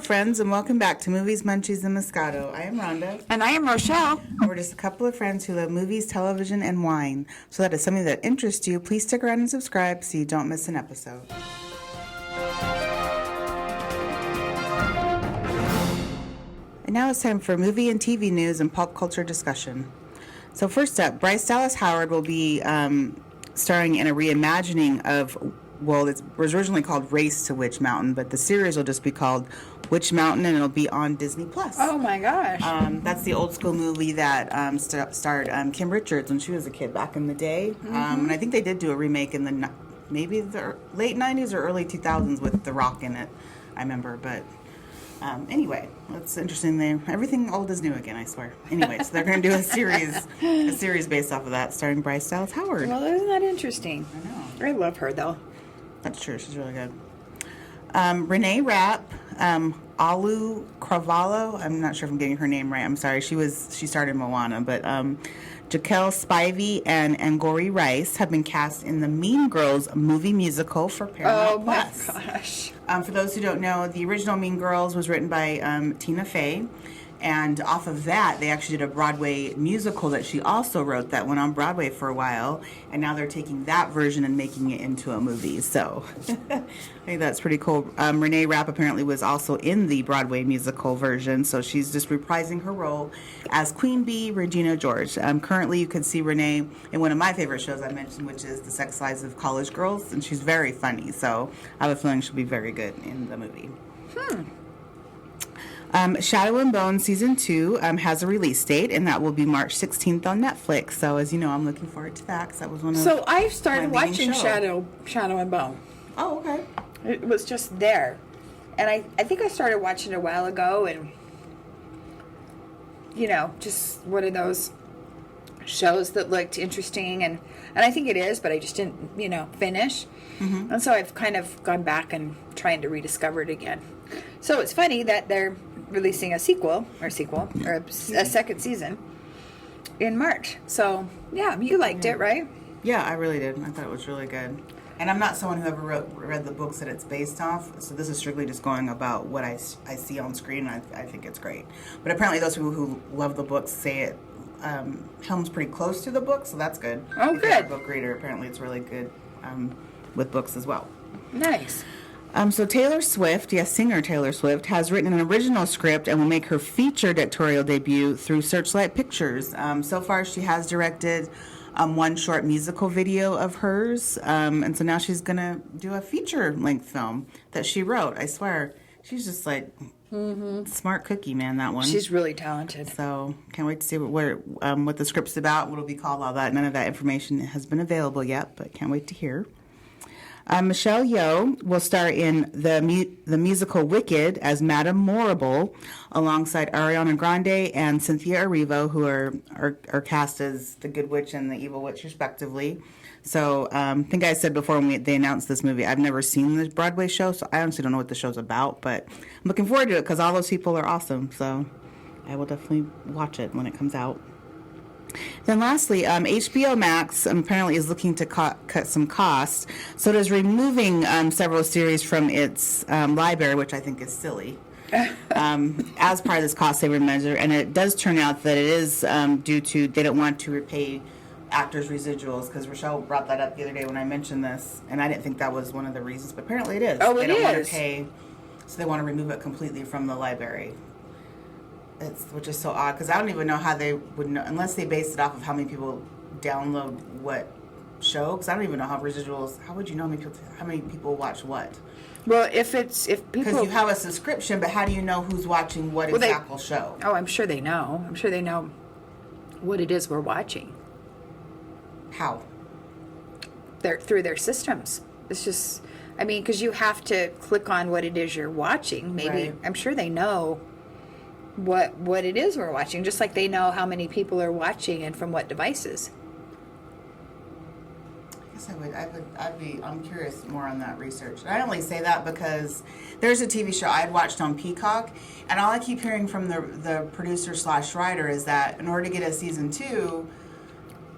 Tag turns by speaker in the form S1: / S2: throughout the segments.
S1: friends, and welcome back to Movies, Munchies, and Moscato. I am Rhonda.
S2: And I am Rochelle.
S1: And we're just a couple of friends who love movies, television, and wine. So that is something that interests you. Please stick around and subscribe so you don't miss an episode. And now it's time for movie and TV news and pop culture discussion. So first up, Bryce Dallas Howard will be starring in a reimagining of, well, it was originally called Race to Witch Mountain, but the series will just be called Witch Mountain, and it'll be on Disney+.
S2: Oh, my gosh.
S1: That's the old school movie that starred Kim Richards when she was a kid back in the day. And I think they did do a remake in the maybe the late 90s or early 2000s with The Rock in it, I remember, but... anyway, that's interesting. Everything old is new again, I swear. Anyway, so they're going to do a series based off of that, starring Bryce Dallas Howard.
S2: Well, isn't that interesting?
S1: I know.
S2: I love her, though.
S1: That's true. She's really good. Renee Rapp, Alu Cravalho. I'm not sure if I'm getting her name right. I'm sorry. She starred in Moana, but Jaquel Spivey and Angourie Rice have been cast in the Mean Girls movie musical for Paramount Plus.
S2: Oh my gosh.
S1: For those who don't know, the original Mean Girls was written by Tina Fey, and off of that, they actually did a Broadway musical that she also wrote that went on Broadway for a while, and now they're taking that version and making it into a movie, so I think that's pretty cool. Renee Rapp apparently was also in the Broadway musical version, so she's just reprising her role as Queen Bee, Regina George. Currently, you can see Renee in one of my favorite shows I mentioned, which is The Sex Lives of College Girls, and she's very funny, so I have a feeling she'll be very good in the movie. Shadow and Bone Season 2 has a release date, and that will be March 16th on Netflix. So, as you know, I'm looking forward to that because that was one of
S2: So I've started
S1: my main
S2: watching
S1: show.
S2: Shadow and Bone.
S1: Oh, okay.
S2: It was just there. And I think I started watching it a while ago, and, you know, just one of those shows that looked interesting, and I think it is, but I just didn't, finish. And so I've kind of gone back and trying to rediscover it again. So it's funny that they're releasing a sequel, or a second season in March. So, yeah, you liked it, right?
S1: Yeah, I really did. I thought it was really good. And I'm not someone who ever read the books that it's based off, so this is strictly just going about what I see on screen, and I think it's great. But apparently those people who love the books say it comes pretty close to the book, so that's good.
S2: Oh,
S1: If you're a
S2: good.
S1: book reader, apparently it's really good with books as well.
S2: Nice.
S1: So Taylor Swift, singer Taylor Swift, has written an original script and will make her feature directorial debut through Searchlight Pictures. So far, she has directed one short musical video of hers, and so now she's going to do a feature-length film that she wrote. I swear, she's just like smart cookie, man, that one.
S2: She's really talented.
S1: So can't wait to see what the script's about, what it'll be called, all that. None of that information has been available yet, but can't wait to hear. Michelle Yeoh will star in the musical Wicked as Madame Morrible, alongside Ariana Grande and Cynthia Erivo, who are cast as the Good Witch and the Evil Witch, respectively. So I think I said before when they announced this movie, I've never seen the Broadway show, so I honestly don't know what the show's about, but I'm looking forward to it because all those people are awesome. So I will definitely watch it when it comes out. Then lastly, HBO Max apparently is looking to cut some costs, so it is removing several series from its library, which I think is silly, as part of this cost-saving measure. And it does turn out that it is due to they don't want to repay actors' residuals, because Rochelle brought that up the other day when I mentioned this, and I didn't think that was one of the reasons, but apparently it is.
S2: Oh,
S1: they
S2: it
S1: don't want
S2: is.
S1: to pay, so they want to remove it completely from the library. Which is so odd, because I don't even know how they would know, unless they based it off of how many people download what show, because I don't even know how residuals, how would you know how many people watch what?
S2: Well, if people...
S1: Because you have a subscription, but how do you know who's watching what exact show?
S2: Oh, I'm sure they know. I'm sure they know what it is we're watching.
S1: How?
S2: Through their systems. It's just, because you have to click on what it is you're watching. Maybe,
S1: Right.
S2: I'm sure they know what it is we're watching, just like they know how many people are watching and from what devices.
S1: I guess I'm curious more on that research. And I only say that because there's a TV show I'd watched on Peacock, and all I keep hearing from the producer/writer is that in order to get a season 2,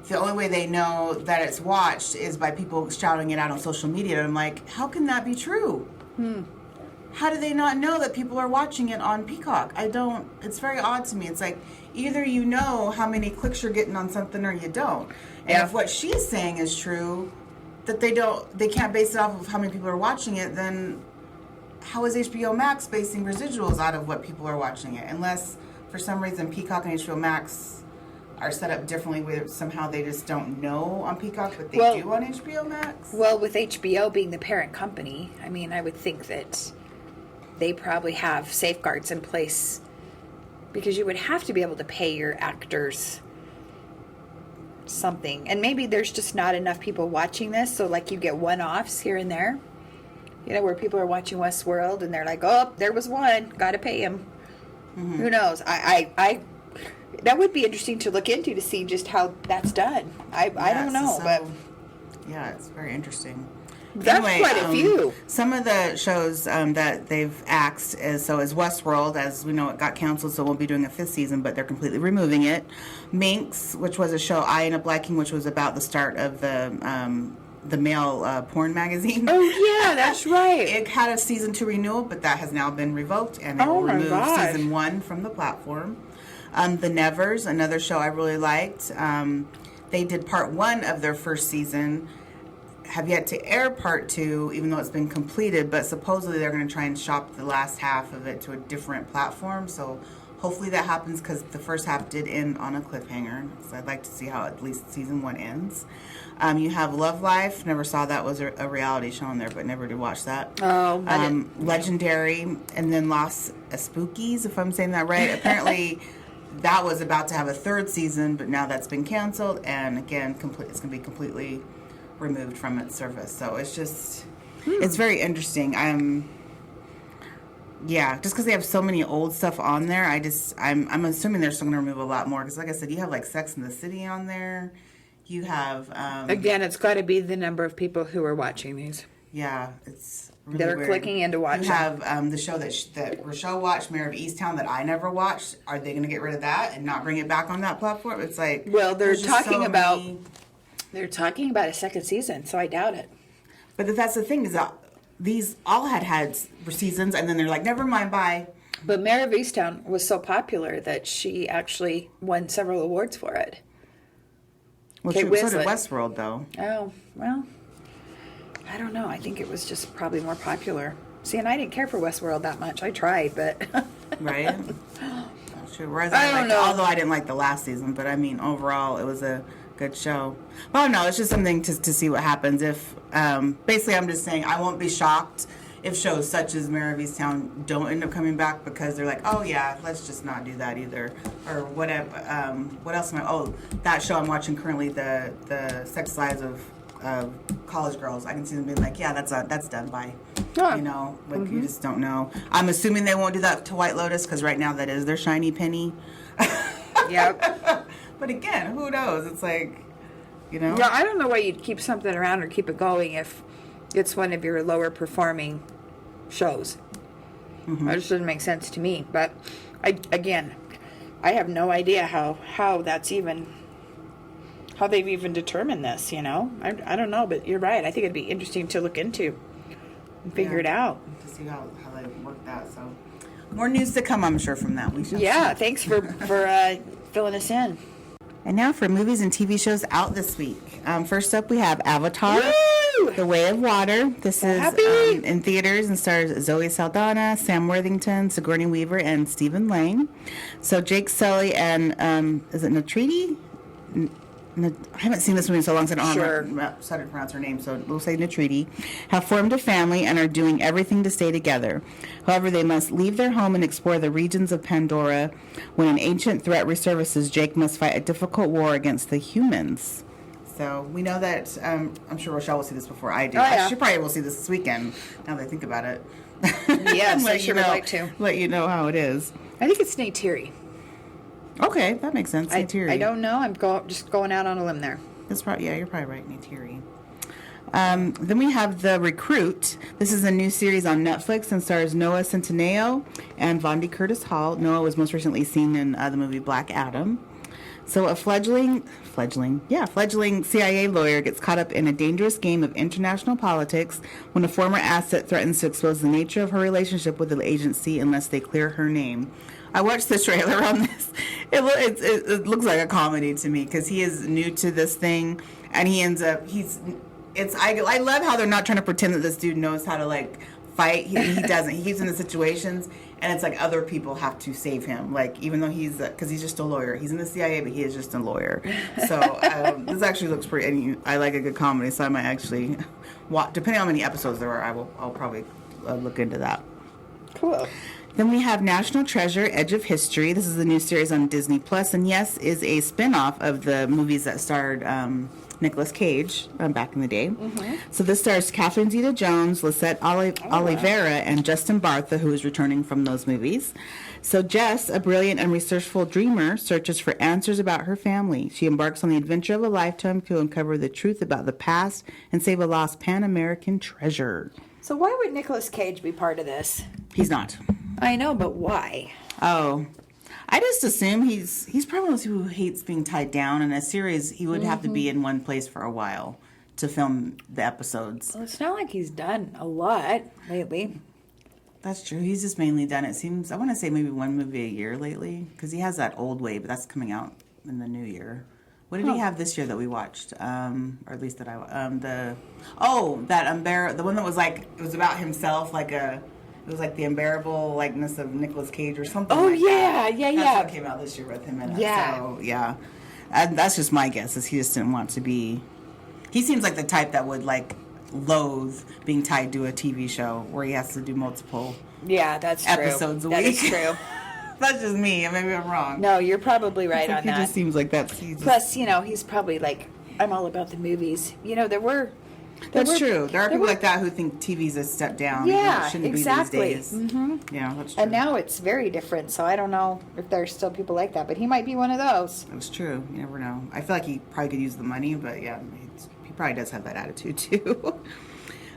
S1: the only way they know that it's watched is by people shouting it out on social media. And I'm like, how can that be true? how do they not know that people are watching it on Peacock? It's very odd to me. It's like, either you know how many clicks you're getting on something or you don't. And
S2: Yeah.
S1: if what she's saying is true, that they can't base it off of how many people are watching it, then how is HBO Max basing residuals out of what people are watching it? Unless, for some reason, Peacock and HBO Max are set up differently, where somehow they just don't know on Peacock, but they do on HBO Max.
S2: Well, with HBO being the parent company, I mean, I would think that they probably have safeguards in place, because you would have to be able to pay your actors something. And maybe there's just not enough people watching this, so like you get one-offs here and there. You know, where people are watching Westworld and they're like, oh, there was one, got to pay him. Mm-hmm. Who knows? I that would be interesting to look into, to see just how that's done. I don't know, but
S1: yeah, it's very interesting.
S2: That's
S1: anyway,
S2: quite a few.
S1: Some of the shows that they've axed is Westworld, as we know, it got canceled, so we'll be doing a 5th season, but they're completely removing it. Minx, which was a show I ended up liking, which was about the start of the male porn magazine.
S2: Oh yeah, that's right.
S1: It had a season 2 renewal, but that has now been revoked, and they will remove season 1 from the platform. The Nevers, another show I really liked. They did part 1 of their first season. Have yet to air part 2, even though it's been completed, but supposedly they're going to try and shop the last half of it to a different platform. So hopefully that happens, because the first half did end on a cliffhanger. So I'd like to see how at least season 1 ends. You have Love Life. Never saw that. Was a reality show on there, but never did watch that.
S2: Oh, I didn't.
S1: Legendary, and then Los Spookies, if I'm saying that right. Apparently that was about to have a 3rd season, but now that's been canceled, and again, it's going to be completely removed from its service. So it's just, it's very interesting. Yeah, just because they have so many old stuff on there, I'm assuming they're still going to remove a lot more. Because like I said, you have like Sex and the City on there. You have
S2: Again, it's got to be the number of people who are watching these.
S1: Yeah, it's really
S2: that are
S1: weird.
S2: clicking in to watch.
S1: You have the show that Rochelle watched, Mayor of Easttown, that I never watched. Are they going to get rid of that and not bring it back on that platform? It's like,
S2: well, they're talking about
S1: many...
S2: they're talking about a 2nd season, so I doubt it.
S1: But that's the thing, is that these all had seasons, and then they're like, never mind, bye.
S2: But Mayor of Easttown was so popular that she actually won several awards for it.
S1: Well,
S2: Kate
S1: so did
S2: Winslet.
S1: Westworld, though.
S2: Oh, well, I don't know. I think it was just probably more popular. See, and I didn't care for Westworld that much. I tried, but...
S1: Right? True. Whereas
S2: I don't know.
S1: Although I didn't like the last season, but I mean, overall, it was a good show. Well, no, it's just something to see what happens. If basically, I'm just saying, I won't be shocked if shows such as Mayor of Easttown don't end up coming back, because they're like, oh yeah, let's just not do that either, or whatever. What else am I? Oh, that show I'm watching currently, the Sex Lives of College Girls. I can see them being like, yeah, that's done by. You know, like you just don't know. I'm assuming they won't do that to White Lotus, because right now that is their shiny penny.
S2: Yep.
S1: But again, who knows? It's like, you know.
S2: Yeah, I don't know why you'd keep something around or keep it going if it's one of your lower performing shows. That just doesn't make sense to me. But I have no idea how that's even, how they've even determined this, you know. I don't know, but you're right. I think it'd be interesting to look into and figure it out.
S1: To see how they work that. So more news to come, I'm sure, from that. We shall
S2: Yeah,
S1: see.
S2: thanks for filling us in.
S1: And now for movies and TV shows out this week. First up, we have Avatar,
S2: Woo!
S1: The Way of Water. This is in theaters and stars Zoe Saldana, Sam Worthington, Sigourney Weaver, and Stephen Lang. So Jake Sully and, is it Natriti? I haven't seen this movie in so long, so I don't know how to pronounce her name, so we'll say Natriti, have formed a family and are doing everything to stay together. However, they must leave their home and explore the regions of Pandora. When an ancient threat resurfaces, Jake must fight a difficult war against the humans. So we know that, I'm sure Rochelle will see this before I do.
S2: Oh, yeah.
S1: She probably will see this weekend, now that I think about it.
S2: Yes, I sure would like to.
S1: Let you know how it is.
S2: I think it's Neytiri.
S1: Okay, that makes sense. Neytiri.
S2: I don't know. I'm just going out on a limb there.
S1: That's probably, yeah, you're probably right, Neytiri. Then we have The Recruit. This is a new series on Netflix and stars Noah Centineo and Vondie Curtis Hall. Noah was most recently seen in the movie Black Adam. So a fledgling CIA lawyer gets caught up in a dangerous game of international politics when a former asset threatens to expose the nature of her relationship with the agency unless they clear her name. I watched the trailer on this. It looks like a comedy to me because he is new to this thing, and he ends up I love how they're not trying to pretend that this dude knows how to like fight. He doesn't. He gets into situations, and it's like other people have to save him. Like even though because he's just a lawyer. He's in the CIA, but he is just a lawyer. So this actually looks pretty. And I like a good comedy, so I might actually watch. Depending on how many episodes there are, I'll probably look into that.
S2: Cool.
S1: Then we have National Treasure: Edge of History. This is a new series on Disney Plus, and yes, is a spin-off of the movies that starred Nicolas Cage back in the day. Mm-hmm. So this stars Catherine Zeta-Jones, Lisette Oliveira, and Justin Bartha, who is returning from those movies. So Jess, a brilliant and resourceful dreamer, searches for answers about her family. She embarks on the adventure of a lifetime to uncover the truth about the past and save a lost Pan-American treasure.
S2: So why would Nicolas Cage be part of this?
S1: He's not.
S2: I know, but why?
S1: Oh, I just assume he's probably one of those people who hates being tied down. In a series, he would have to be in one place for a while to film the episodes.
S2: Well, it's not like he's done a lot lately.
S1: That's true. He's just mainly done, it seems, I want to say maybe one movie a year lately, because he has that Old Way, but that's coming out in the new year. What did he have this year that we watched? Or at least that the one that was like, it was about himself, it was like the unbearable likeness of Nicolas Cage or something.
S2: Oh,
S1: like
S2: yeah,
S1: that.
S2: yeah.
S1: That's what came out this year with him in it.
S2: Yeah.
S1: So, yeah. And that's just my guess, is he just didn't want to be... He seems like the type that would, like, loathe being tied to a TV show where he has to do multiple
S2: that's true.
S1: episodes a week.
S2: That is true.
S1: That's just me. Maybe I'm wrong.
S2: No, you're probably right on
S1: He
S2: that.
S1: just seems like that's...
S2: Plus, he's probably like, I'm all about the movies.
S1: That's true. There are people like that who think TV's a step down.
S2: Yeah,
S1: it shouldn't
S2: exactly.
S1: be these days. Mm-hmm. Yeah, that's true.
S2: And now it's very different, so I don't know if there's still people like that, but he might be one of those.
S1: That's true. You never know. I feel like he probably could use the money, but yeah, he probably does have that attitude too.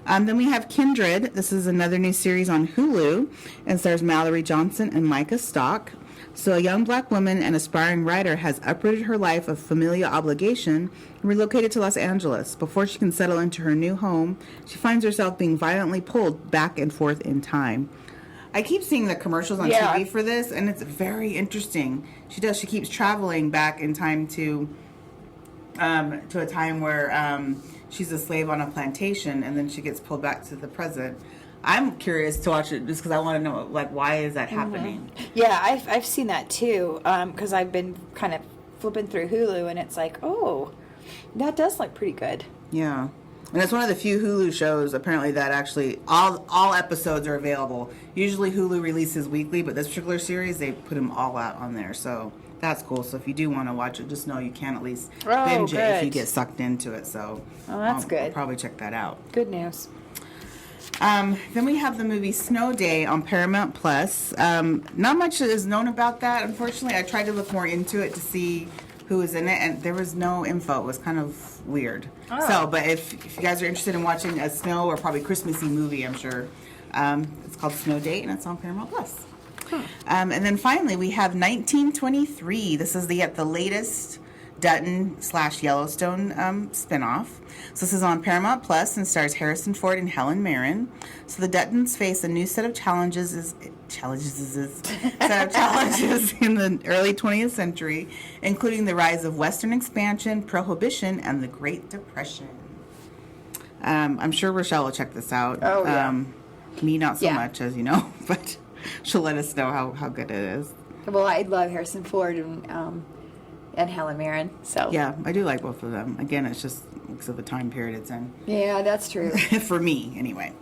S1: Then we have Kindred. This is another new series on Hulu, and stars Mallory Johnson and Micah Stock. So a young black woman and aspiring writer has uprooted her life of familial obligation and relocated to Los Angeles. Before she can settle into her new home, she finds herself being violently pulled back and forth in time. I keep seeing the commercials on TV for this, and it's very interesting. She keeps traveling back in time to a time where she's a slave on a plantation, and then she gets pulled back to the present. I'm curious to watch it just because I want to know, like, why is that happening?
S2: Yeah, I've seen that too, because I've been kind of flipping through Hulu, and it's like, oh, that does look pretty good.
S1: Yeah. And it's one of the few Hulu shows, apparently, that actually all episodes are available. Usually Hulu releases weekly, but this particular series, they put them all out on there, so that's cool. So if you do want to watch it, just know you can at least binge it if you get sucked into it. So
S2: that's good.
S1: I'll probably check that out.
S2: Good news.
S1: Then we have the movie Snow Day on Paramount Plus. Not much is known about that, unfortunately. I tried to look more into it to see who was in it, and there was no info. It was kind of weird. Oh. So, but if you guys are interested in watching a snow or probably Christmassy movie, I'm sure, it's called Snow Day, and it's on Paramount Plus. And then finally, we have 1923. This is the latest Dutton/Yellowstone spinoff. So this is on Paramount Plus and stars Harrison Ford and Helen Mirren. So the Duttons face a new set of challenges in the early 20th century, including the rise of Western expansion, Prohibition, and the Great Depression. I'm sure Rochelle will check this out.
S2: Oh, yeah.
S1: Me, not so much, as you know, but she'll let us know how good it is.
S2: Well, I love Harrison Ford and Helen Mirren. So
S1: yeah, I do like both of them. Again, it's just because of the time period it's in.
S2: Yeah, that's true.
S1: For me, anyway.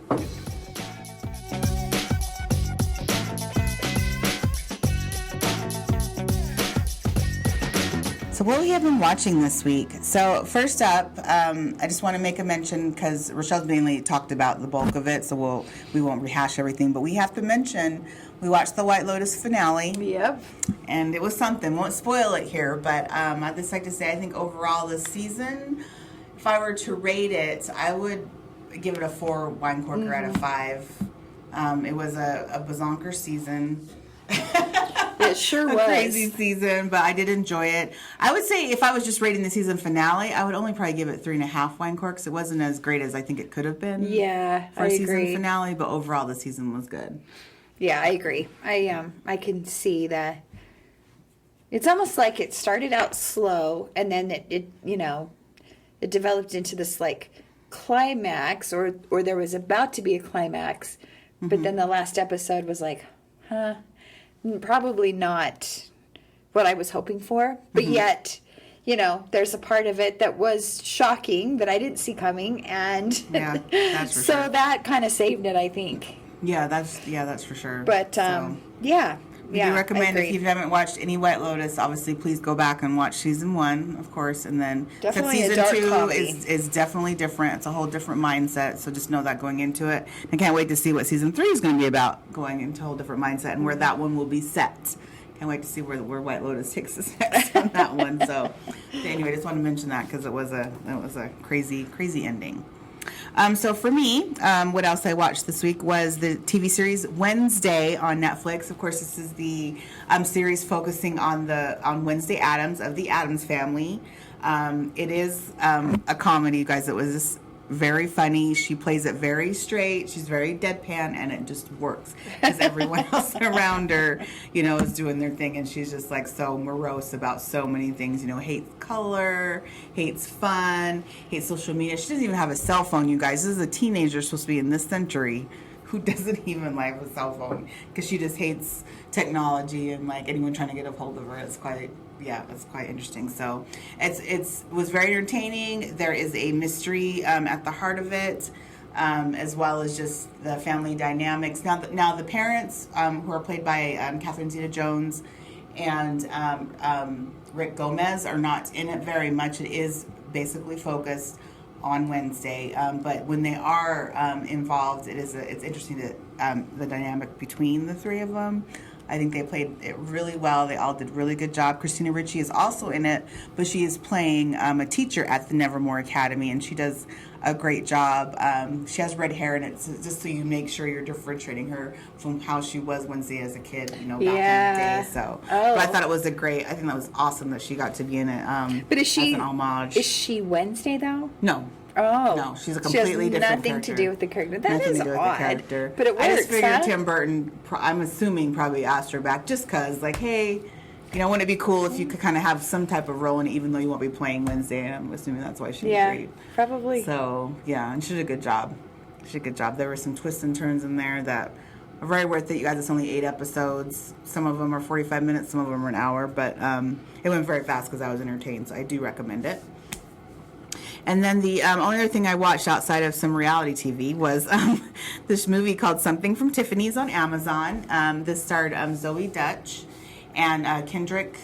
S1: So what we have been watching this week. So first up, I just want to make a mention because Rochelle's mainly talked about the bulk of it, so we won't rehash everything. But we have to mention we watched the White Lotus finale.
S2: Yep.
S1: And it was something. Won't spoil it here, but I'd just like to say I think overall this season, if I were to rate it, I would give it a 4 wine corker out of 5. It was a bazonker season.
S2: It It sure was.
S1: A crazy season, but I did enjoy it. I would say if I was just rating the season finale, I would only probably give it 3.5 wine corks. It wasn't as great as I think it could have been.
S2: Yeah,
S1: for a season finale, but overall the season was good.
S2: Yeah, I agree. I can see that. It's almost like it started out slow, and then it developed into this like climax, or there was about to be a climax, but then the last episode was like, probably not what I was hoping for, but yet, there's a part of it that was shocking that I didn't see coming, and
S1: yeah, that's for
S2: so
S1: sure.
S2: that kind of saved it, I think.
S1: Yeah, that's for sure.
S2: But yeah.
S1: We do recommend, if you haven't watched any White Lotus, obviously please go back and watch season 1, of course, and then
S2: definitely
S1: season
S2: a dark
S1: 2
S2: comedy.
S1: is definitely different. It's a whole different mindset, so just know that going into it. I can't wait to see what season 3 is going to be about, going into a whole different mindset and where that one will be set. Can't wait to see where White Lotus takes us next on that one. So anyway, I just wanted to mention that because it was a crazy ending. So for me, what else I watched this week was the TV series Wednesday on Netflix. Of course, this is the series focusing on Wednesday Addams of the Addams Family. It is a comedy, you guys. It was just very funny. She plays it very straight. She's very deadpan, and it just works because everyone else around her, is doing their thing, and she's just like so morose about so many things. Hates color, hates fun, hates social media. She doesn't even have a cell phone, you guys. This is a teenager supposed to be in this century who doesn't even like a cell phone because she just hates technology and like anyone trying to get a hold of her. It's quite interesting. So it was very entertaining. There is a mystery at the heart of it, as well as just the family dynamics. Now the parents, who are played by Catherine Zeta-Jones and Rick Gomez, are not in it very much. It is basically focused on Wednesday, but when they are involved, it's interesting that the dynamic between the three of them. I think they played it really well. They all did a really good job. Christina Ricci is also in it, but she is playing a teacher at the Nevermore Academy, and she does a great job. She has red hair, and it's just so you make sure you're differentiating her from how she was Wednesday as a kid, back in the day. So, but I thought I think that was awesome that she got to be in it.
S2: But is she
S1: as an homage?
S2: Is she Wednesday though?
S1: No.
S2: Oh,
S1: no, she's a completely different
S2: nothing
S1: character.
S2: to do with the character. That
S1: nothing
S2: is
S1: to do with
S2: odd,
S1: the character.
S2: But it works.
S1: I just figured
S2: huh?
S1: Tim Burton, I'm assuming, probably asked her back just because, like, hey, wouldn't it be cool if you could kind of have some type of role in it, even though you won't be playing Wednesday? And I'm assuming that's why she agreed.
S2: Probably.
S1: So, yeah, and she did a good job. There were some twists and turns in there that are very worth it. You guys, it's only 8 episodes. Some of them are 45 minutes, some of them are an hour, but it went very fast because I was entertained, so I do recommend it. And then the only other thing I watched outside of some reality TV was this movie called Something from Tiffany's on Amazon. This starred Zoe Dutch and Kendrick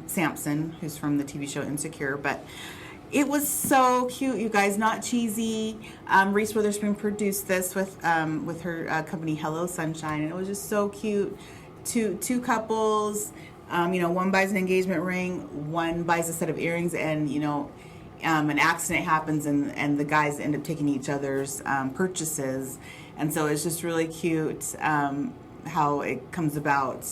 S1: Sampson, who's from the TV show Insecure. But it was so cute, you guys, not cheesy. Reese Witherspoon produced this with her company Hello Sunshine, and it was just so cute. Two couples, one buys an engagement ring, one buys a set of earrings, and an accident happens and the guys end up taking each other's purchases, and so it's just really cute how it comes about,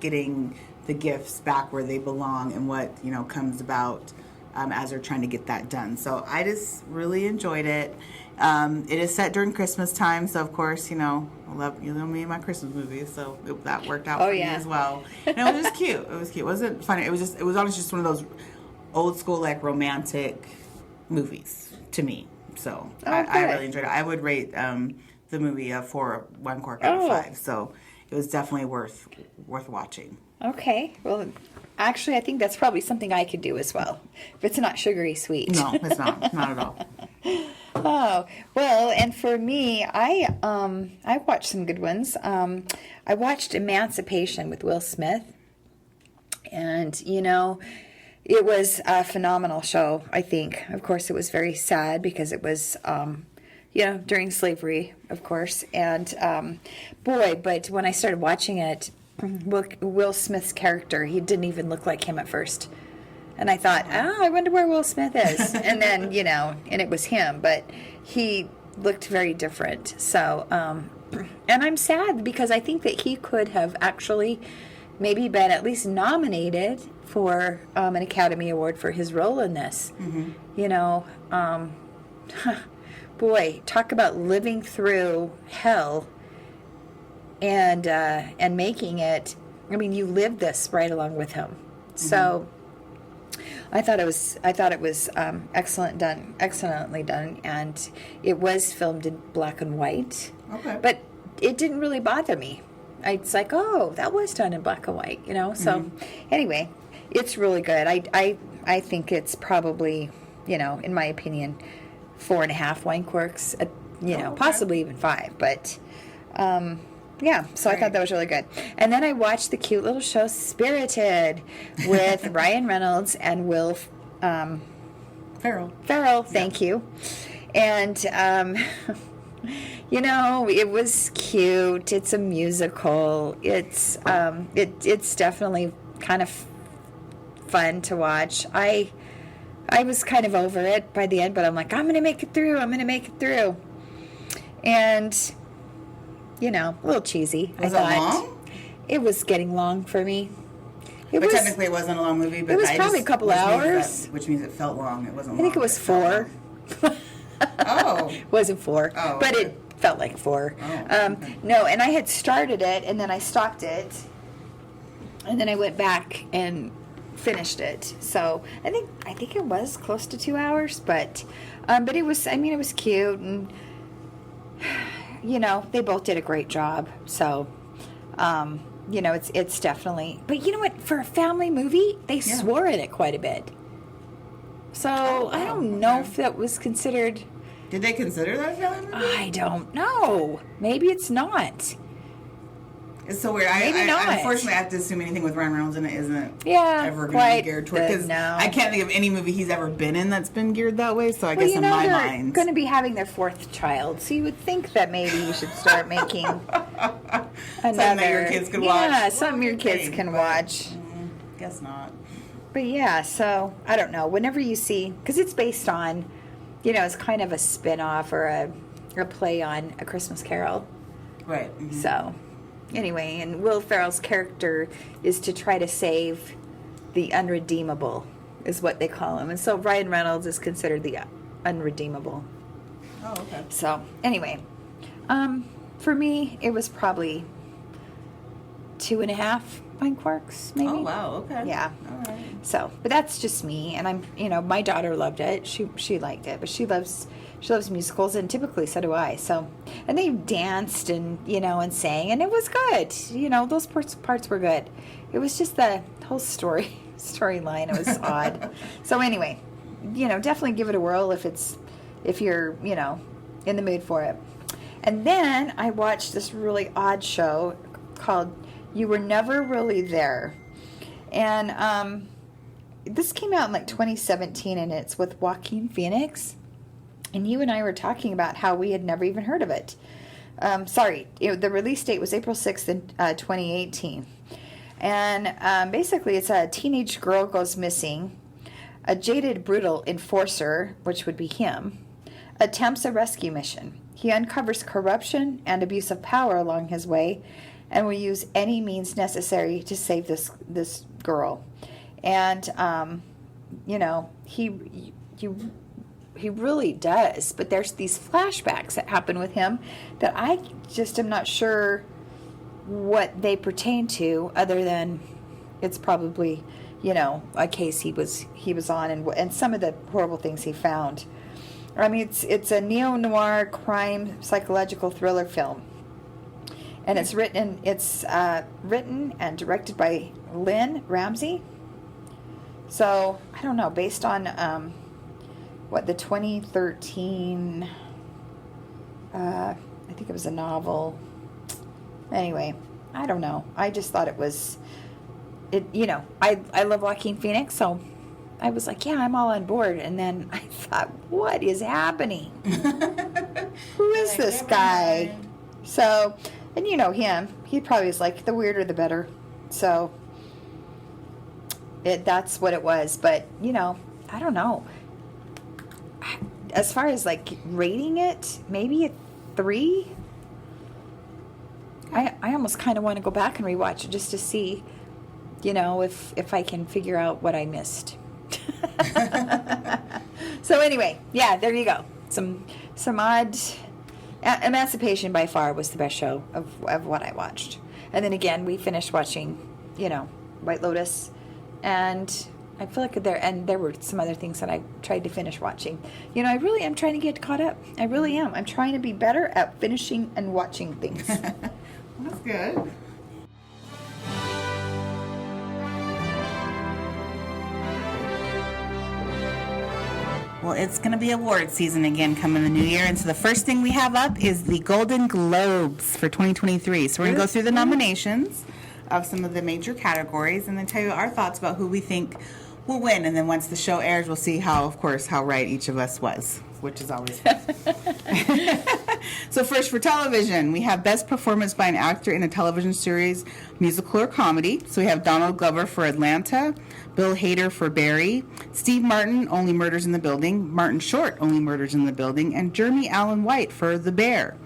S1: getting the gifts back where they belong and what comes about as they're trying to get that done. So I just really enjoyed it. It is set during Christmas time, so of course I love me and my Christmas movies, so that worked out for me as well. And it was just cute. It wasn't funny. It was honestly just one of those old school, like, romantic movies to me. So I really enjoyed it. I would rate the movie a 4 1 cork out of 5. So it was definitely worth watching.
S2: Okay. Well, actually, I think that's probably something I could do as well. If it's not sugary sweet.
S1: No, it's not at all.
S2: Oh, well, and for me, I watched some good ones. I watched Emancipation with Will Smith. And, it was a phenomenal show, I think. Of course, it was very sad because it was, during slavery, of course. And, but when I started watching it, Will Smith's character, he didn't even look like him at first. And I thought, I wonder where Will Smith is. And then, and it was him. But he looked very different. So, and I'm sad because I think that he could have actually maybe been at least nominated for an Academy Award for his role in this. You know, boy, talk about living through hell and making it. I mean, you lived this right along with him. So I thought it was excellently done, and it was filmed in black and white.
S1: Okay.
S2: But it didn't really bother me. It's like, oh, that was done in black and white, you know. So anyway, it's really good. I think it's probably, you know, in my opinion, 4.5 wine corks, you know, possibly even 5. But yeah, so I thought that was really good. And then I watched the cute little show Spirited with Ryan Reynolds and Will Ferrell, thank you. And you know, it was cute. It's a musical. It's definitely kind of fun to watch. I was kind of over it by the end, but I'm like, I'm going to make it through. And you know, a little cheesy.
S1: Was it long?
S2: It was getting long for me.
S1: But technically it wasn't a long movie. But
S2: it was probably a couple hours.
S1: Which means it felt long. It wasn't long.
S2: I think it was 4.
S1: Oh.
S2: It wasn't 4.
S1: Oh,
S2: but
S1: okay.
S2: it felt like 4.
S1: Oh, okay.
S2: No, and I had started it, and then I stopped it. And then I went back and finished it. So I think it was close to 2 hours, but it was, I mean, it was cute, and you know, they both did a great job. So, you know, it's definitely, but you know what, for a family movie, they swore in it quite a bit. So I don't know if that was considered.
S1: Did they consider that a family movie?
S2: I don't know. Maybe it's not.
S1: It's so weird.
S2: Maybe not.
S1: Unfortunately, I have to assume anything with Ryan Reynolds in it isn't ever going to
S2: quite
S1: be geared toward. Because
S2: no.
S1: I can't think of any movie he's ever been in that's been geared that way. So I guess in my mind,
S2: they're going to be having their 4th child, so you would think that maybe you should start making another.
S1: Something that your kids can watch.
S2: Yeah, something your kids can watch.
S1: Guess not.
S2: But yeah, so I don't know. Whenever you see, because it's based on, you know, it's kind of a spin-off or a play on A Christmas Carol.
S1: Right.
S2: So anyway, and Will Ferrell's character is to try to save the unredeemable, is what they call him. And so Ryan Reynolds is considered the unredeemable.
S1: Oh, okay.
S2: So anyway, for me, it was probably 2.5 wine corks, maybe.
S1: Oh, wow. Okay.
S2: Yeah.
S1: All right.
S2: So, but that's just me, and I'm, you know, my daughter loved it. She liked it, but she loves musicals, and typically so do I. So, and they danced and, you know, and sang, and it was good. You know, those parts were good. It was just the whole storyline. It was odd. So anyway, you know, definitely give it a whirl if you're, you know, in the mood for it. And then I watched this really odd show called You Were Never Really There. And this came out in like 2017, and it's with Joaquin Phoenix. And you and I were talking about how we had never even heard of it. The release date was April 6th in 2018. And basically it's a teenage girl goes missing. A jaded, brutal enforcer, which would be him, attempts a rescue mission. He uncovers corruption and abuse of power along his way, and will use any means necessary to save this girl. And you know, he really does. But there's these flashbacks that happen with him that I just am not sure what they pertain to, other than it's probably, you know, a case he was on, and some of the horrible things he found. I mean, it's a neo-noir crime psychological thriller film, and it's written and directed by Lynn Ramsey. So I don't know, based on the 2013 I think it was a novel. Anyway, I don't know. I just thought it was you know, I love Joaquin Phoenix, so I was like, yeah, I'm all on board. And then I thought, what is happening? Who is this guy?
S1: Mind.
S2: So, and you know him. He probably was like, the weirder the better. So, that's what it was. But, you know, I don't know. As far as like rating it, maybe a 3. I almost kind of want to go back and rewatch it just to see if I can figure out what I missed. So anyway, yeah, there you go. Some odd. Emancipation by far was the best show of what I watched. And then again, we finished watching, White Lotus, and I feel like there were some other things that I tried to finish watching. I really am trying to get caught up. I really am. I'm trying to be better at finishing and watching things.
S1: That's good. Well, it's going to be award season again coming the new year. And so the first thing we have up is the Golden Globes for 2023. So we're going to go through the nominations of some of the major categories and then tell you our thoughts about who we think will win. And then once the show airs, we'll see how right each of us was, which is always fun. So first, for television, we have Best Performance by an Actor in a Television Series, Musical or Comedy. So we have Donald Glover for Atlanta, Bill Hader for Barry, Steve Martin, Only Murders in the Building, Martin Short, Only Murders in the Building, and Jeremy Allen White for The Bear.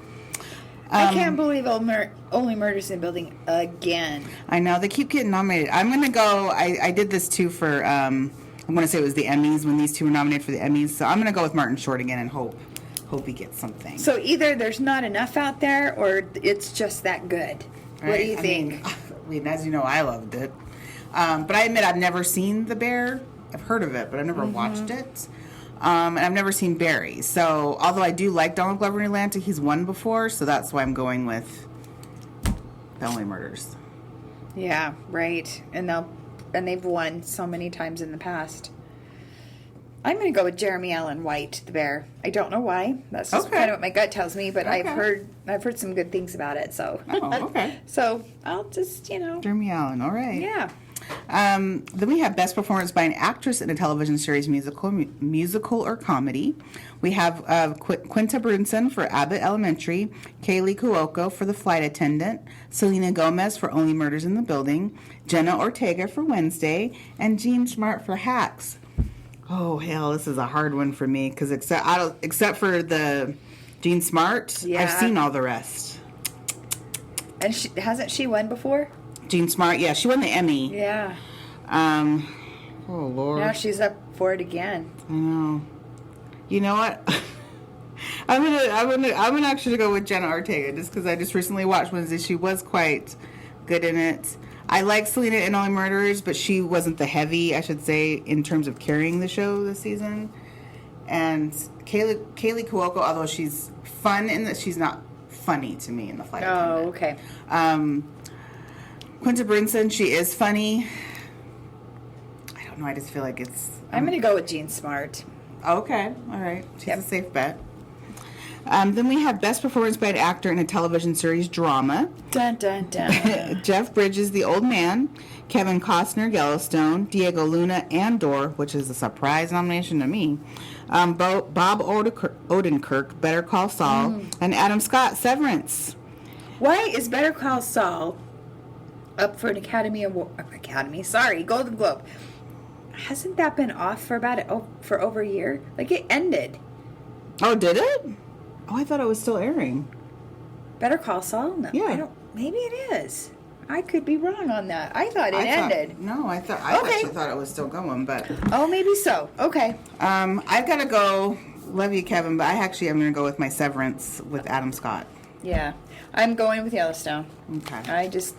S2: I can't believe Only Murders in the Building again.
S1: I know, they keep getting nominated. I'm going to go, I did this too for, I'm going to say it was the Emmys, when these two were nominated for the Emmys. So I'm going to go with Martin Short again and hope he gets something.
S2: So either there's not enough out there or it's just that good. Right? What do you think?
S1: I mean, as you know, I loved it. But I admit I've never seen The Bear. I've heard of it, but I've never watched it. And I've never seen Barry. So, although I do like Donald Glover in Atlanta, he's won before, so that's why I'm going with The Only Murders.
S2: Yeah, right. And they've won so many times in the past. I'm going to go with Jeremy Allen White, The Bear. I don't know why. That's just kind of what my gut tells me, but
S1: Okay.
S2: I've heard some good things about it. So,
S1: okay.
S2: So I'll just
S1: Jeremy Allen, all right.
S2: Yeah.
S1: Then we have Best Performance by an Actress in a Television Series, Musical or Comedy. We have Quinta Brunson for Abbott Elementary, Kaylee Cuoco for The Flight Attendant, Selena Gomez for Only Murders in the Building, Jenna Ortega for Wednesday, and Jean Smart for Hacks. Oh, hell, this is a hard one for me, because except for the Jean Smart, I've seen all the rest.
S2: And hasn't she won before?
S1: Jean Smart, yeah, she won the Emmy.
S2: Yeah.
S1: Oh, Lord.
S2: Now she's up for it again.
S1: I know. You know what? I'm gonna actually go with Jenna Ortega, just because I just recently watched Wednesday. She was quite good in it. I like Selena in Only Murderers, but she wasn't the heavy, I should say, in terms of carrying the show this season. And Kaylee Cuoco, although she's fun in that, she's not funny to me in The Flight Attendant.
S2: Oh, okay.
S1: Quinta Brunson, she is funny. I don't know, I just feel like it's...
S2: I'm going to go with Jean Smart.
S1: Okay, all right. She's a safe bet. Then we have Best Performance by an Actor in a Television Series, Drama.
S2: Dun, dun, dun.
S1: Jeff Bridges, The Old Man. Kevin Costner, Yellowstone. Diego Luna, Andor, which is a surprise nomination to me. Bob Odenkirk, Better Call Saul. And Adam Scott, Severance.
S2: Why is Better Call Saul up for an Golden Globe? Hasn't that been off for for over a year? Like, it ended.
S1: Oh, did it? Oh, I thought it was still airing.
S2: Better Call Saul? No,
S1: Yeah.
S2: Maybe it is. I could be wrong on that. I thought it ended.
S1: I actually thought it was still going, but...
S2: Oh, maybe so. Okay.
S1: I've got to go... Love you, Kevin, but I'm going to go with my Severance with Adam Scott.
S2: Yeah. I'm going with Yellowstone.
S1: Okay.
S2: I just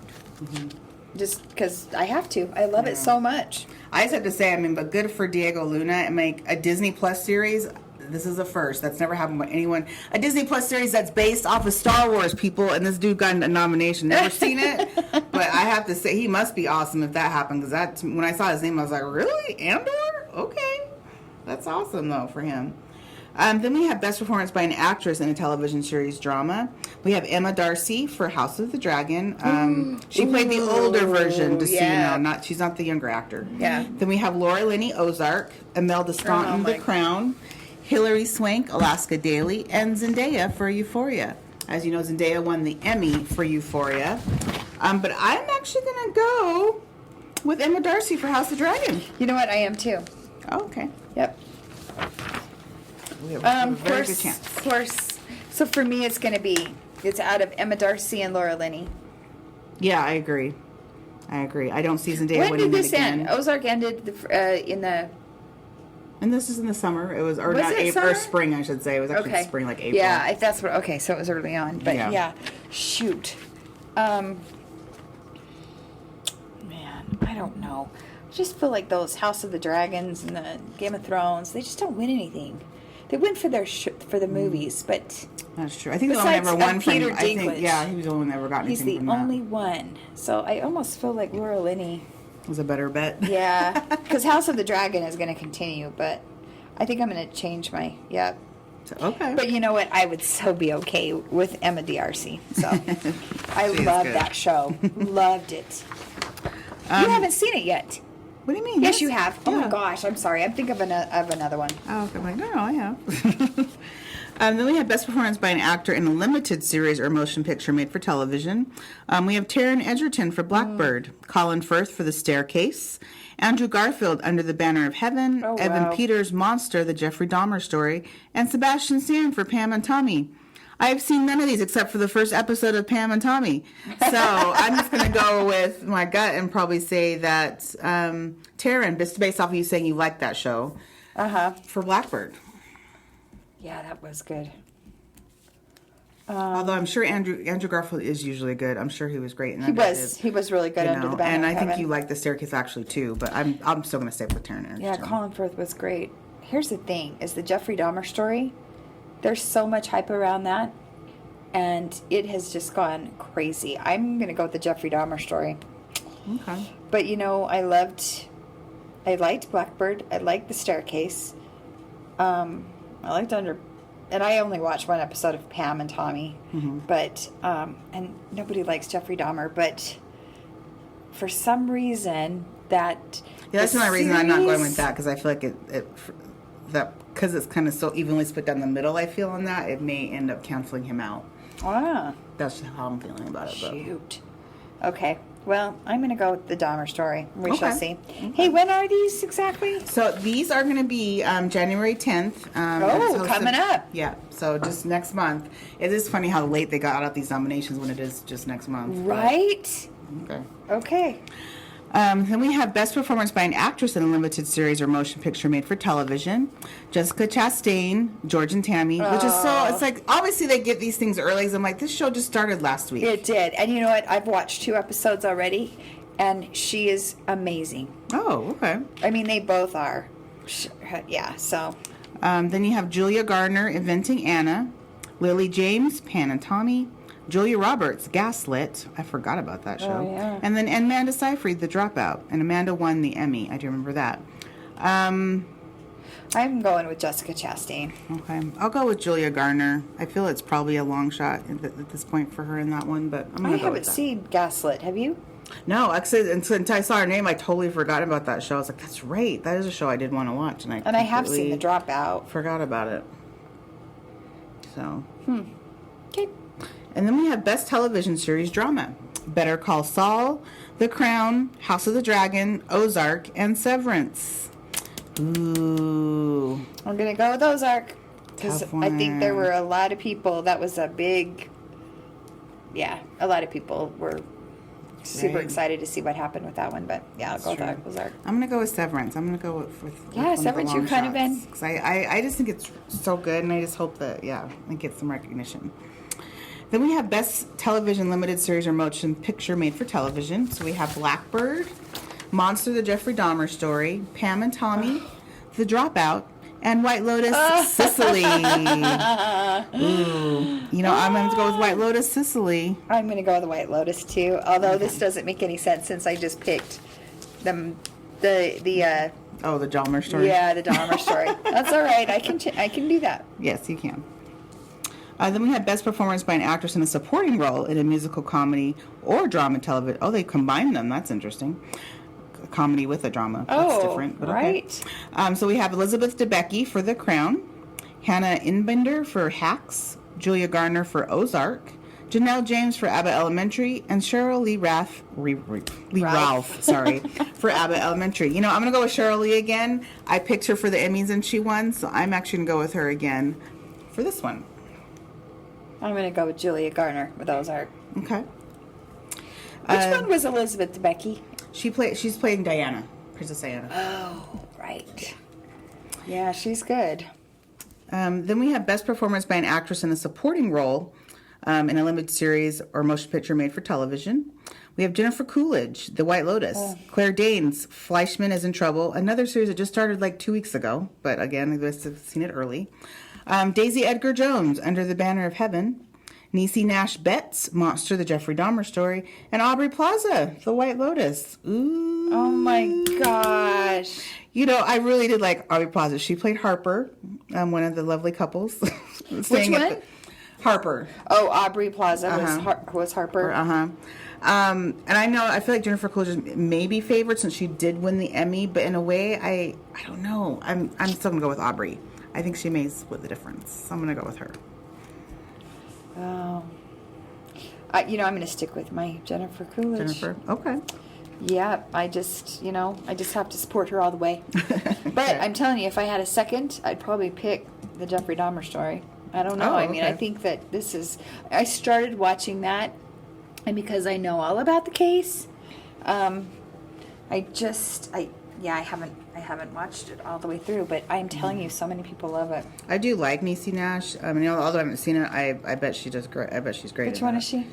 S2: because I have to. I love it so much.
S1: I just have to say, but good for Diego Luna and make a Disney Plus series. This is a first. That's never happened with anyone. A Disney Plus series that's based off of Star Wars, people, and this dude got a nomination. Never seen it, but I have to say he must be awesome if that happened. Because when I saw his name, I was like, really? Andor? Okay, that's awesome though for him. Then we have Best Performance by an Actress in a Television Series, Drama. We have Emma Darcy for House of the Dragon. She played the older version, just so you know. She's not the younger actor.
S2: Yeah.
S1: Then we have Laura Linney, Ozark. Imelda Staunton, The Crown. Hilary Swank, Alaska Daily. And Zendaya for Euphoria. As you know, Zendaya won the Emmy for Euphoria. But I'm actually going to go with Emma Darcy for House of the Dragon.
S2: You know what? I am too.
S1: Oh, okay.
S2: Yep.
S1: We have a very good chance.
S2: Of course. So for me, it's out of Emma Darcy and Laura Linney.
S1: Yeah, I agree. I agree. I don't see Zendaya
S2: When
S1: winning
S2: did
S1: it
S2: this
S1: again.
S2: end? Ozark ended in the...
S1: And this is in the summer. It was, or
S2: Was
S1: not
S2: it
S1: April,
S2: summer?
S1: or spring, I should say. It was actually
S2: Okay.
S1: spring, like April.
S2: Yeah, if that's what... Okay, so it was early on. But
S1: Yeah.
S2: yeah, shoot. Man, I don't know. I just feel like those House of the Dragons and the Game of Thrones, they just don't win anything. They win for their for the movies, but
S1: That's true. I think the only one
S2: besides,
S1: ever won from.
S2: Peter
S1: I think,
S2: Dinklage.
S1: yeah, he was the only one that ever got
S2: he's
S1: anything
S2: the
S1: from
S2: only one. So I almost feel like Laura Linney.
S1: that. Was a better bet.
S2: Yeah, because House of the Dragon is going to continue, but I think I'm going to change my
S1: So, okay.
S2: But you know what? I would so be okay with Emma D'Arcy. So I
S1: She is
S2: love
S1: good.
S2: that show. Loved it. You haven't seen it yet.
S1: What do you mean?
S2: Yes, you have. Oh
S1: Yeah.
S2: my gosh, I'm sorry. I'm thinking of another one.
S1: Oh, okay. I'm like, no, I have. Then we have Best Performance by an Actor in a Limited Series or Motion Picture Made for Television. We have Taron Egerton for Blackbird, Colin Firth for The Staircase, Andrew Garfield, Under the Banner of Heaven,
S2: Oh,
S1: Evan
S2: wow.
S1: Peters, Monster, The Jeffrey Dahmer Story, and Sebastian Stan for Pam and Tommy. I have seen none of these except for the first episode of Pam and Tommy. So I'm just going to go with my gut and probably say that Taron, just based off of you saying you like that show, for Blackbird.
S2: Yeah, that was good.
S1: Although I'm sure Andrew Garfield is usually good. I'm sure he was great in that.
S2: He was really good under the banner
S1: and
S2: of
S1: I think
S2: heaven.
S1: you like The Staircase actually too. But I'm still going to stay with Taron Egerton.
S2: Yeah, Colin Firth was great. Here's the thing: is the Jeffrey Dahmer story. There's so much hype around that, and it has just gone crazy. I'm gonna go with the Jeffrey Dahmer story.
S1: Okay.
S2: But you know, I liked Blackbird. I liked The Staircase. I liked and I only watched one episode of Pam and Tommy. But and nobody likes Jeffrey Dahmer, but for some reason that
S1: Yeah, that's the only reason I'm not going with
S2: series-
S1: that because I feel like because it's kind of so evenly split down the middle. I feel on that it may end up canceling him out.
S2: Ah,
S1: That's how I'm feeling about it. But.
S2: shoot. Okay. Well, I'm going to go with the Dahmer story. We shall
S1: Okay.
S2: see. Hey, when are these exactly?
S1: So these are going to be January 10th. It's hosted-
S2: Coming up.
S1: Yeah, so just next month. It is funny how late they got out these nominations when it is just next month. but-
S2: Right?
S1: Okay.
S2: Okay.
S1: Then we have Best Performance by an Actress in a Limited Series or Motion Picture Made for Television. Jessica Chastain, George and Tammy, which is so, it's like, obviously they get these things early. So I'm like, this show just started last week.
S2: It did. And you know what? I've watched 2 episodes already, and she is amazing.
S1: Oh, okay.
S2: I mean, they both are. Yeah, so.
S1: Then you have Julia Gardner, Inventing Anna. Lily James, Pan and Tommy. Julia Roberts, Gaslit. I forgot about that show.
S2: Oh, yeah.
S1: And then Amanda Seyfried, The Dropout. And Amanda won the Emmy. I do remember that.
S2: I'm going with Jessica Chastain.
S1: Okay. I'll go with Julia Garner. I feel it's probably a long shot at this point for her in that one, but I'm going
S2: I
S1: to go
S2: haven't
S1: with that.
S2: seen Gaslit. Have you?
S1: No, actually, until I saw her name, I totally forgot about that show. I was like, that's right. That is a show I did want to watch.
S2: And I have seen The
S1: completely
S2: Dropout.
S1: forgot about it. So.
S2: Okay.
S1: And then we have Best Television Series Drama. Better Call Saul, The Crown, House of the Dragon, Ozark, and Severance. Ooh.
S2: I'm going to go with Ozark. Because
S1: Tough
S2: I think there
S1: one.
S2: were a lot of people. That was a big. Yeah, a lot of people were super
S1: Right.
S2: excited to see what happened with that one. But yeah, I'll go with
S1: true.
S2: Ozark.
S1: I'm going to go with Severance. I'm going to go with
S2: Yeah,
S1: one of the
S2: Severance,
S1: long
S2: you've kind of
S1: shots.
S2: been-
S1: 'Cause I just think it's so good, and I just hope that, it gets some recognition. Then we have Best Television Limited Series or Motion Picture Made for Television. So we have Blackbird, Monster, The Jeffrey Dahmer Story, Pam and Tommy, The Dropout, and White Lotus, Sicily. Ooh. You know, I'm going to go with White Lotus, Sicily.
S2: I'm going to go with the White Lotus too. Although this doesn't make any sense since I just picked the
S1: Oh, the Dahmer Story.
S2: yeah, the Dahmer story. That's all right. I can do that.
S1: Yes, you can. Then we have Best Performance by an Actress in a Supporting Role in a Musical Comedy or Drama Television. Oh, they combined them. That's interesting. A comedy with a drama. That's
S2: Oh,
S1: different. But
S2: right.
S1: Okay. So we have Elizabeth Debicki for The Crown, Hannah Inbender for Hacks, Julia Garner for Ozark, Janelle James for Abbott Elementary, and Cheryl Lee Ralph, sorry, for Abbott Elementary. You know, I'm going to go with Cheryl Lee again. I picked her for the Emmys and she won, so I'm actually going to go with her again for this one.
S2: I'm going to go with Julia Garner with Ozark.
S1: Okay.
S2: Which one was Elizabeth Debicki?
S1: She's playing Diana, Princess Diana.
S2: Oh, right. Yeah, she's good.
S1: Then we have Best Performance by an Actress in a Supporting Role in a Limited Series or Motion Picture Made for Television. We have Jennifer Coolidge, The White Lotus. Claire Danes, Fleischman is in Trouble. Another series that just started like 2 weeks ago, but again, I must have seen it early. Daisy Edgar Jones, Under the Banner of Heaven. Niecy Nash Betts, Monster, the Jeffrey Dahmer Story. And Aubrey Plaza, The White Lotus. Ooh.
S2: Oh my gosh.
S1: You know, I really did like Aubrey Plaza. She played Harper, one of the lovely couples.
S2: Which one?
S1: Harper.
S2: Oh, Aubrey Plaza was Harper.
S1: And I feel like Jennifer Coolidge may be favored since she did win the Emmy, but in a way, I don't know. I'm still gonna go with Aubrey. I think she may split the difference. So I'm gonna go with her.
S2: Oh, I'm gonna stick with my Jennifer Coolidge.
S1: Jennifer, okay.
S2: Yeah, I just have to support her all the way. But I'm telling you, if I had a second, I'd probably pick the Jeffrey Dahmer Story. I don't know.
S1: Oh,
S2: I mean,
S1: okay.
S2: I think that I started watching that, and because I know all about the case, I haven't watched it all the way through, but I'm telling you, so many people love it.
S1: I do like Niecy Nash. I mean, although I haven't seen it, I bet she does great. I bet she's great.
S2: Which one is she?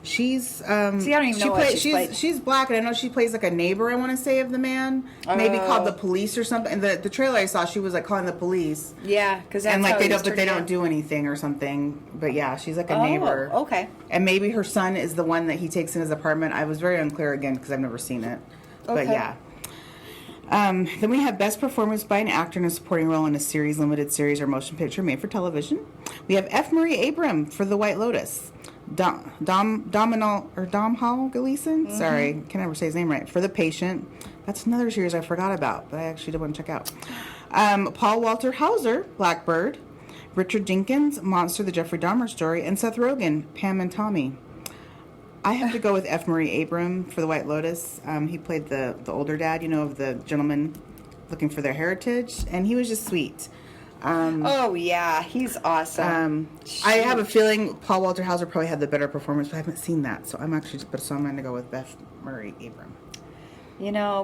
S1: She's
S2: See, I don't even know what she's played.
S1: She's black, and I know she plays like a neighbor, I want to say, of the man. Maybe called the police or something. And the trailer I saw, she was like calling the police.
S2: Yeah, because
S1: and like they don't do anything or something. But yeah, she's like a neighbor.
S2: Okay.
S1: And maybe her son is the one that he takes in his apartment. I was very unclear again because I've never seen it.
S2: Okay.
S1: But yeah. Then we have Best Performance by an Actor in a Supporting Role in a Series, Limited Series, or Motion Picture Made for Television. We have F. Murray Abraham for The White Lotus. Domhnall Gleeson, sorry, can never say his name right, for The Patient. That's another series I forgot about, but I actually did want to check out. Paul Walter Hauser, Blackbird. Richard Jenkins, Monster, the Jeffrey Dahmer Story. And Seth Rogen, Pam and Tommy. I have to go with F. Murray Abraham for The White Lotus. He played the older dad, of the gentleman looking for their heritage, and he was just sweet.
S2: Oh yeah, he's awesome.
S1: I have a feeling Paul Walter Hauser probably had the better performance, but I haven't seen that, so I'm going to go with F. Murray Abraham.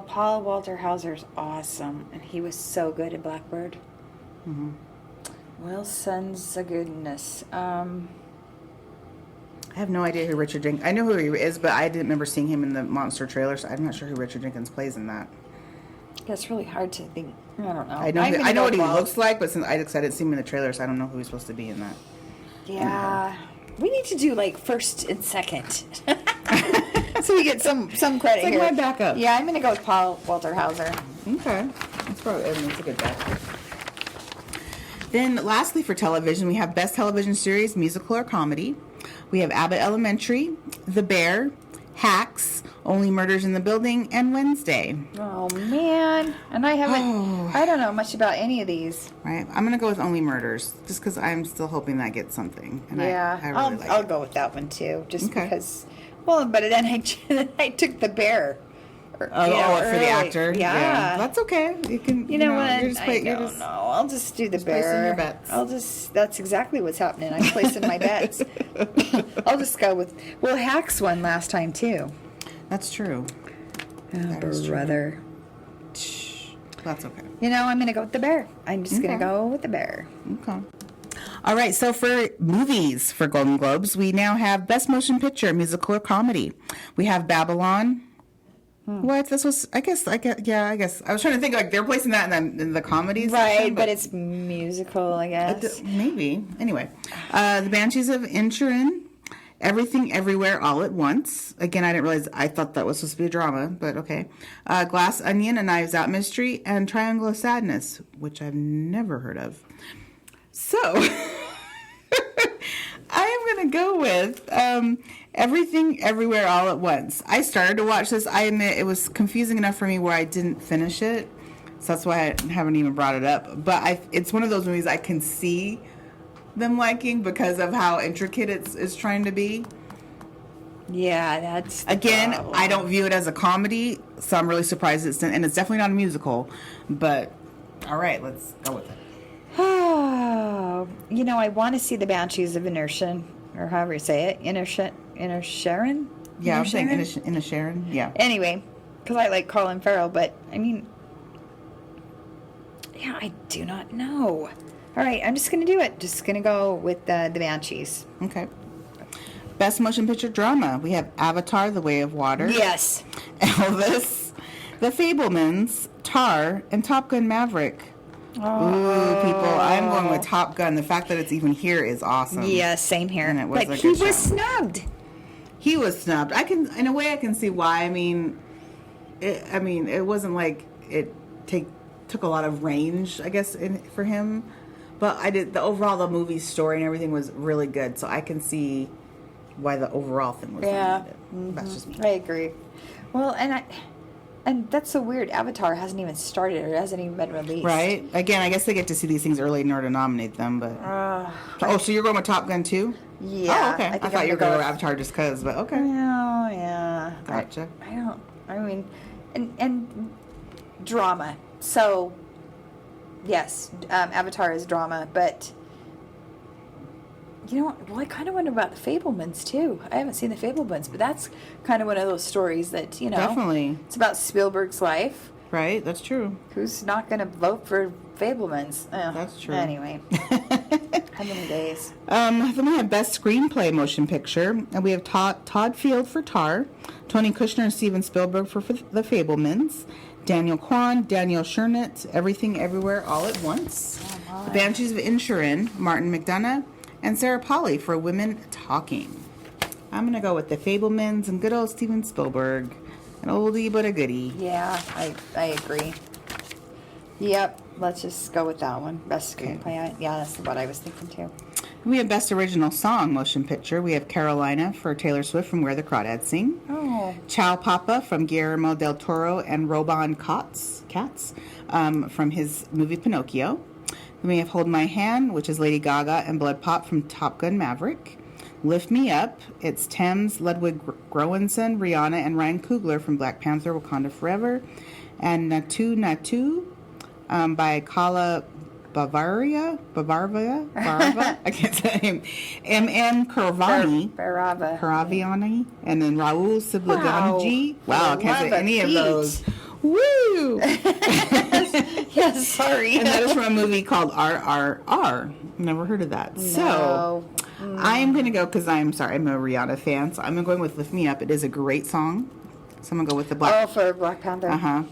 S2: Paul Walter Hauser's awesome, and he was so good at Blackbird.
S1: Mm-hmm.
S2: Well, sons of goodness.
S1: I have no idea who Richard Jenkins. I know who he is, but I didn't remember seeing him in the Monster trailer, so I'm not sure who Richard Jenkins plays in that.
S2: Yeah, it's really hard to think. I don't know.
S1: I know what he looks like, but since I didn't see him in the trailer, so I don't know who he's supposed to be in that.
S2: Yeah, we need to do like first and second, so we get some credit
S1: it's
S2: here.
S1: Like my backup.
S2: Yeah, I'm gonna go with Paul Walter Hauser.
S1: Okay, that's a good backup. Then, lastly, for television, we have Best Television Series, Musical or Comedy. We have Abbott Elementary, The Bear, Hacks, Only Murders in the Building, and Wednesday.
S2: Oh man, and I don't know much about any of these.
S1: Right, I'm gonna go with Only Murders, just because I'm still hoping that gets something. And
S2: yeah,
S1: I really like
S2: I'll
S1: it.
S2: go with that one too, just because. Well, but then I took The Bear.
S1: For the actor.
S2: Yeah,
S1: that's okay. You can.
S2: You know what?
S1: I
S2: don't know. I'll just do The Bear.
S1: Placing your bets.
S2: That's exactly what's happening. I'm placing my bets. I'll just go with. Well, Hacks won last time too.
S1: That's true.
S2: Oh, brother.
S1: That's okay.
S2: I'm going to go with The Bear. I'm just going to go with The Bear.
S1: Okay. All right, so for movies for Golden Globes, we now have Best Motion Picture, Musical or Comedy. We have Babylon. What? This was, I guess. I was trying to think, like, they're placing that in the comedies.
S2: Right,
S1: section,
S2: but it's musical, I guess.
S1: Maybe. Anyway. The Banshees of Inisherin, Everything Everywhere All at Once. Again, I didn't realize, I thought that was supposed to be a drama, but okay. Glass Onion, A Knives Out Mystery, and Triangle of Sadness, which I've never heard of. So, I am going to go with Everything Everywhere All at Once. I started to watch this. I admit it was confusing enough for me where I didn't finish it. So that's why I haven't even brought it up. But it's one of those movies I can see them liking because of how intricate it's trying to be.
S2: Yeah, that's the
S1: Again,
S2: problem.
S1: I don't view it as a comedy, so I'm really surprised it's definitely not a musical. But all right, let's go with it.
S2: Oh, I want to see the Banshees of Inisherin, or however you say it, Inisherin.
S1: Yeah, I'm saying
S2: Sharon?
S1: in a Sharon. Yeah.
S2: Anyway, because I like Colin Farrell, but I mean, yeah, I do not know. All right, I'm just gonna do it. Just gonna go with the Banshees.
S1: Okay. Best motion picture drama. We have Avatar: The Way of Water.
S2: Yes.
S1: Elvis, The Fablemans, Tar, and Top Gun Maverick. Ooh, people, I'm going with Top Gun. The fact that it's even here is awesome.
S2: Yeah, same here.
S1: And it was
S2: but
S1: a
S2: he
S1: good
S2: was
S1: show.
S2: snubbed.
S1: He was snubbed. In a way, I can see why. It wasn't like it took a lot of range, I guess, for him. But the movie story and everything was really good. So I can see why the overall thing was nominated. That's just me.
S2: I agree. Well, and that's so weird. Avatar hasn't even started or hasn't even been released.
S1: Right? Again, I guess they get to see these things early in order to nominate them. But so you're going with Top Gun too?
S2: Yeah.
S1: Oh, okay. I thought you were going to go with Avatar just because, but okay.
S2: Oh, yeah.
S1: Gotcha.
S2: And drama. So, yes, Avatar is drama, but you know, well, I kind of wonder about the Fablemans too. I haven't seen the Fablemans, but that's kind of one of those stories that, you know,
S1: Definitely.
S2: It's about Spielberg's life.
S1: Right, that's true.
S2: Who's not going to vote for Fablemans?
S1: That's true.
S2: Anyway, how many days?
S1: Then we have Best Screenplay Motion Picture, and we have Todd Field for Tar, Tony Kushner and Steven Spielberg for The Fablemans, Daniel Kwan, Daniel Schernitz, Everything Everywhere All at Once, The Banshees of Inisherin, Martin McDonagh, and Sarah Polley for Women Talking. I'm going to go with The Fablemans and good old Steven Spielberg. An oldie but a goodie.
S2: Yeah, I agree. Yep, let's just go with that one. Best screenplay. Yeah, that's what I was thinking too.
S1: We have Best Original Song Motion Picture. We have Carolina for Taylor Swift from Where the Crawdads Sing.
S2: Oh.
S1: Ciao Papa from Guillermo del Toro and Robin Katz from his movie Pinocchio. Then we have Hold My Hand, which is Lady Gaga and Blood Pop from Top Gun Maverick. Lift Me Up, it's Thames, Ludwig Göransson, Rihanna, and Ryan Coogler from Black Panther, Wakanda Forever. And Natu Natu by Kala Bavarva, I can't say the name. M.M. Karaviani, and then Raul Sibliganji. Wow, I can't say any of those. Woo!
S2: Yes, sorry.
S1: And that is from a movie called RRR. Never heard of that.
S2: No.
S1: So I am going to go, because I'm a Rihanna fan, so I'm going with Lift Me Up. It is a great song. So I'm going to go with the Black.
S2: Oh, for Black Panther.
S1: Uh-huh.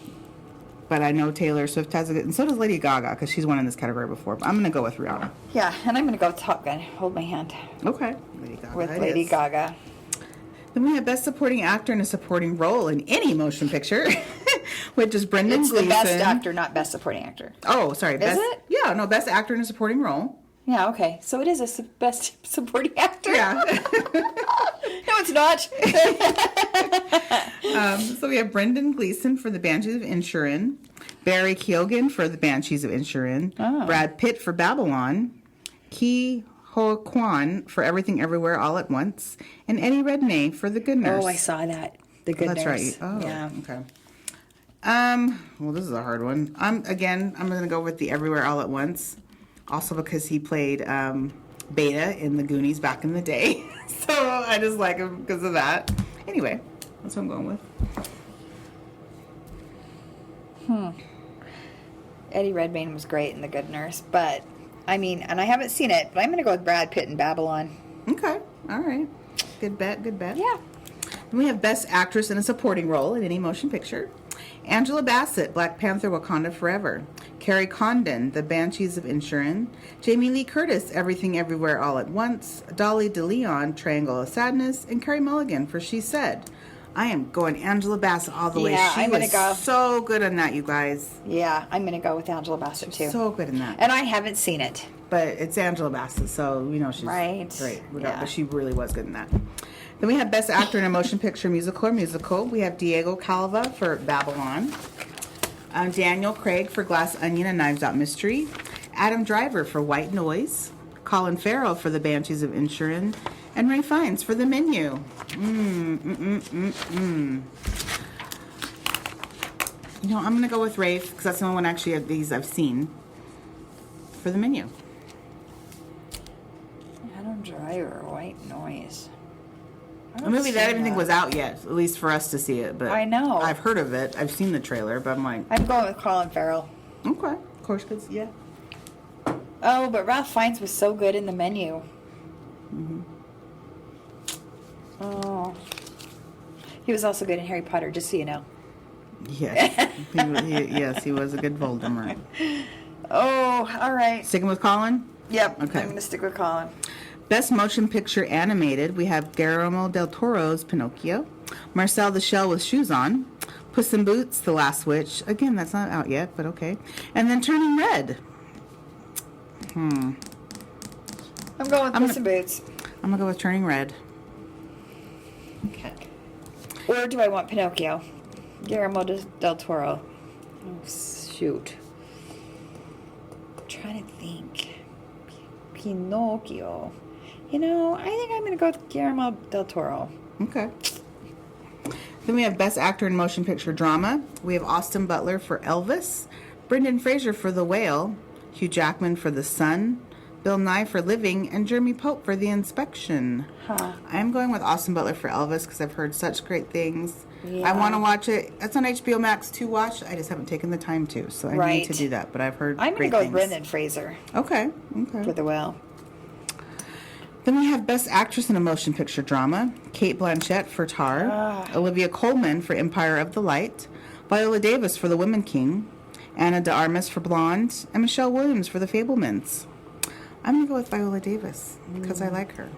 S1: But I know Taylor Swift has a good, and so does Lady Gaga, because she's won in this category before. But I'm going to go with Rihanna.
S2: Yeah, and I'm going to go with Top Gun. Hold my hand.
S1: Okay. Lady Gaga.
S2: With Lady Gaga.
S1: Then we have Best Supporting Actor in a Supporting Role in any motion picture, which is Brendan
S2: It's
S1: Gleeson.
S2: the Best Actor, not Best Supporting Actor.
S1: Oh, sorry.
S2: Is it?
S1: Yeah, no, Best Actor in a Supporting Role.
S2: Yeah, okay. So it is a Best Supporting Actor?
S1: Yeah.
S2: No, it's not.
S1: So we have Brendan Gleeson for The Banshees of Inisherin, Barry Keoghan for The Banshees of Inisherin, Brad Pitt for Babylon, Ki Ho Kwan for Everything Everywhere All at Once, and Eddie Redmayne for The Good Nurse.
S2: Oh, I saw that. The Good
S1: That's
S2: Nurse.
S1: right. Oh,
S2: yeah.
S1: Okay. Well, this is a hard one. I'm going to go with The Everywhere All at Once, also because he played Beta in The Goonies back in the day. So I just like him because of that. Anyway, that's what I'm going with.
S2: Eddie Redmayne was great in The Good Nurse, but and I haven't seen it, but I'm going to go with Brad Pitt in Babylon.
S1: Okay. All right. Good bet.
S2: Yeah.
S1: Then we have Best Actress in a Supporting Role in any motion picture. Angela Bassett, Black Panther, Wakanda Forever. Carrie Condon, The Banshees of Inisherin. Jamie Lee Curtis, Everything Everywhere All at Once. Dolly DeLeon, Triangle of Sadness. And Carey Mulligan for She Said. I am going Angela Bassett all the way. She was so good in that, you guys.
S2: Yeah, I'm going to go with Angela Bassett, too.
S1: So good in that.
S2: And I haven't seen it.
S1: But it's Angela Bassett, so she's
S2: right.
S1: Great.
S2: Yeah.
S1: But she really was good in that. Then we have Best Actor in a Motion Picture Musical. We have Diego Calva for Babylon. Daniel Craig for Glass Onion and Knives Out Mystery. Adam Driver for White Noise. Colin Farrell for The Banshees of Inisherin. And Ray Fiennes for The Menu. I'm going to go with Rafe, because that's the only one actually of these I've seen. For The Menu.
S2: Adam Driver, White Noise.
S1: A movie that I didn't think
S2: that.
S1: was out yet, at least for us to see it. But
S2: I know.
S1: I've heard of it. I've seen the trailer, but I'm like,
S2: I'm going with Colin Farrell.
S1: okay, of course, cause yeah.
S2: Oh, but Ralph Fiennes was so good in The Menu. Oh. He was also good in Harry Potter, just so you know.
S1: Yes, yes, he was a good Voldemort.
S2: Oh, all right.
S1: Sticking with Colin.
S2: Yep,
S1: Okay.
S2: I'm going to stick with Colin.
S1: Best Motion Picture Animated, we have Guillermo del Toro's Pinocchio, Marcel the Shell with Shoes On, Puss in Boots, The Last Witch. Again, that's not out yet, but okay. And then Turning Red.
S2: I'm going with Puss in Boots.
S1: I'm going to go with Turning Red.
S2: Okay. Or do I want Pinocchio? Guillermo del Toro. Oh, shoot. I'm trying to think. Pinocchio. You know, I think I'm going to go with Guillermo del Toro.
S1: Okay. Then we have Best Actor in Motion Picture Drama. We have Austin Butler for Elvis, Brendan Fraser for The Whale, Hugh Jackman for The Sun, Bill Nye for Living, and Jeremy Pope for The Inspection.
S2: Huh.
S1: I'm going with Austin Butler for Elvis because I've heard such great things.
S2: Yeah.
S1: I want to watch it. It's on HBO Max to watch. I just haven't taken the time to, so I need to do that. But I've heard
S2: I'm going
S1: great
S2: to go
S1: things.
S2: with Brendan Fraser
S1: Okay.
S2: for The Whale.
S1: Then we have Best Actress in a Motion Picture Drama. Kate Blanchett for Tar. Olivia Colman for Empire of the Light. Viola Davis for The Woman King. Anna de Armas for Blonde. And Michelle Williams for The Fablemans. I'm going to go with Viola Davis because I like her.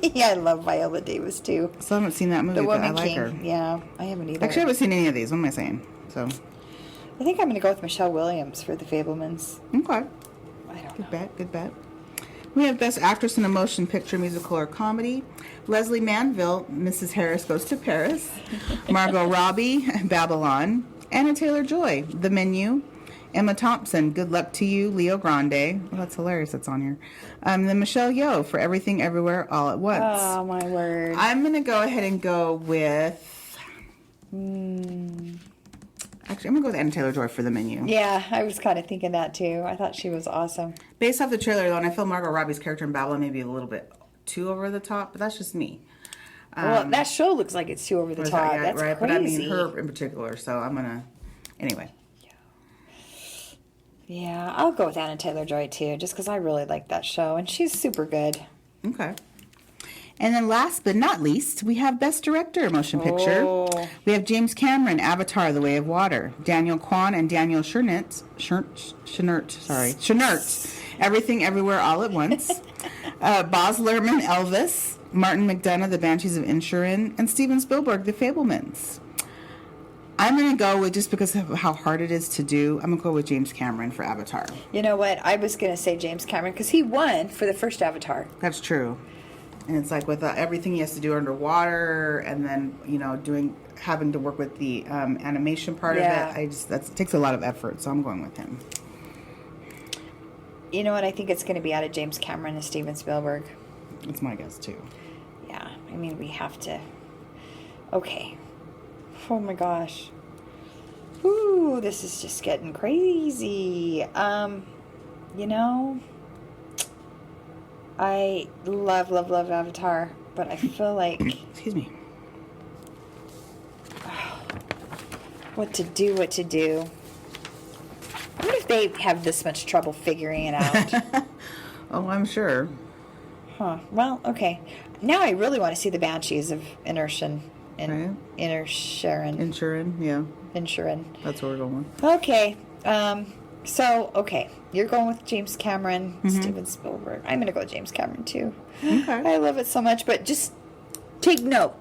S2: Yeah, I love Viola Davis too.
S1: So I haven't seen that movie,
S2: The
S1: but
S2: Woman
S1: I like
S2: King.
S1: her.
S2: Yeah, I haven't either.
S1: Actually, I haven't seen any of these. What am I saying? So,
S2: I think I'm going to go with Michelle Williams for The Fablemans.
S1: okay.
S2: I don't know.
S1: Good bet, good bet. We have Best Actress in a Motion Picture, Musical, or Comedy. Leslie Manville, Mrs. Harris Goes to Paris. Margot Robbie, Babylon. Anna Taylor-Joy, The Menu. Emma Thompson, Good Luck to You, Leo Grande. Well, that's hilarious, that's on here. Then Michelle Yeoh for Everything Everywhere All at Once.
S2: Oh, my word.
S1: I'm going to go ahead and go with... Actually, I'm going to go with Anna Taylor-Joy for The Menu.
S2: Yeah, I was kind of thinking that too. I thought she was awesome.
S1: Based off the trailer, though, and I feel Margot Robbie's character in Babylon may be a little bit too over the top, but that's just me.
S2: Well, that show looks like it's too over the top.
S1: Yeah,
S2: That's
S1: right,
S2: crazy.
S1: but I mean her in particular, so I'm going to... Anyway.
S2: Yeah, I'll go with Anna Taylor-Joy too, just because I really like that show, and she's super good.
S1: Okay. And then last but not least, we have Best Director Motion Picture.
S2: Oh.
S1: We have James Cameron, Avatar, The Way of Water. Daniel Kwan and Daniel Scheinert, Everything Everywhere All at Once. Baz Luhrmann, Elvis. Martin McDonagh, The Banshees of Inisherin. And Steven Spielberg, The Fablemans. I'm going to go with, just because of how hard it is to do, I'm going to go with James Cameron for Avatar.
S2: You know what? I was going to say James Cameron because he won for the first Avatar.
S1: That's true. And it's like with everything he has to do underwater, and then having to work with the animation part of it. It takes a lot of effort, so I'm going with him.
S2: You know what? I think it's going to be out of James Cameron and Steven Spielberg.
S1: That's my guess too.
S2: Yeah, I mean we have to. Okay. Oh my gosh. Ooh, this is just getting crazy. You know, I love Avatar, but I feel like
S1: Excuse me.
S2: what to do. I wonder if they have this much trouble figuring it out.
S1: Oh, I'm sure.
S2: Huh. Well, okay. Now I really want to see the Banshees of Inisherin.
S1: Right.
S2: Inisherin.
S1: Yeah.
S2: Inisherin.
S1: That's what we're going with.
S2: Okay. Okay. You're going with James Cameron, Steven Spielberg. I'm going to go with James Cameron, too.
S1: Okay.
S2: I love it so much, but just take note.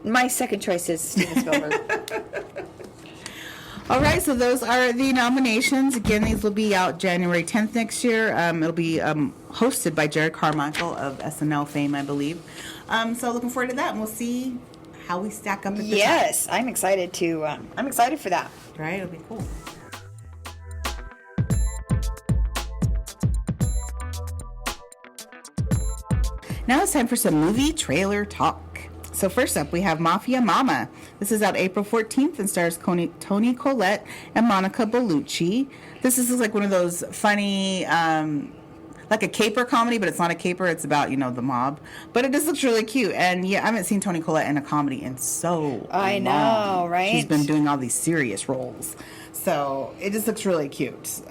S2: My second choice is Steven Spielberg.
S1: All right, so those are the nominations. Again, these will be out January 10th next year. It'll be hosted by Jared Carmichael of SNL fame, I believe. So looking forward to that, and we'll see how we stack up at the
S2: Yes, I'm excited to. I'm excited for that.
S1: top. Right? It'll be cool. Now it's time for some movie trailer talk. So first up, we have Mafia Mamma. This is out April 14th and stars Toni Collette and Monica Bellucci. This is like one of those funny, like like a caper comedy, but it's not a caper. It's about, you know, the mob. But it just looks really cute. And yeah, I haven't seen Toni Collette in a comedy in so
S2: I
S1: long.
S2: know, right?
S1: She's been doing all these serious roles. So it just looks really cute.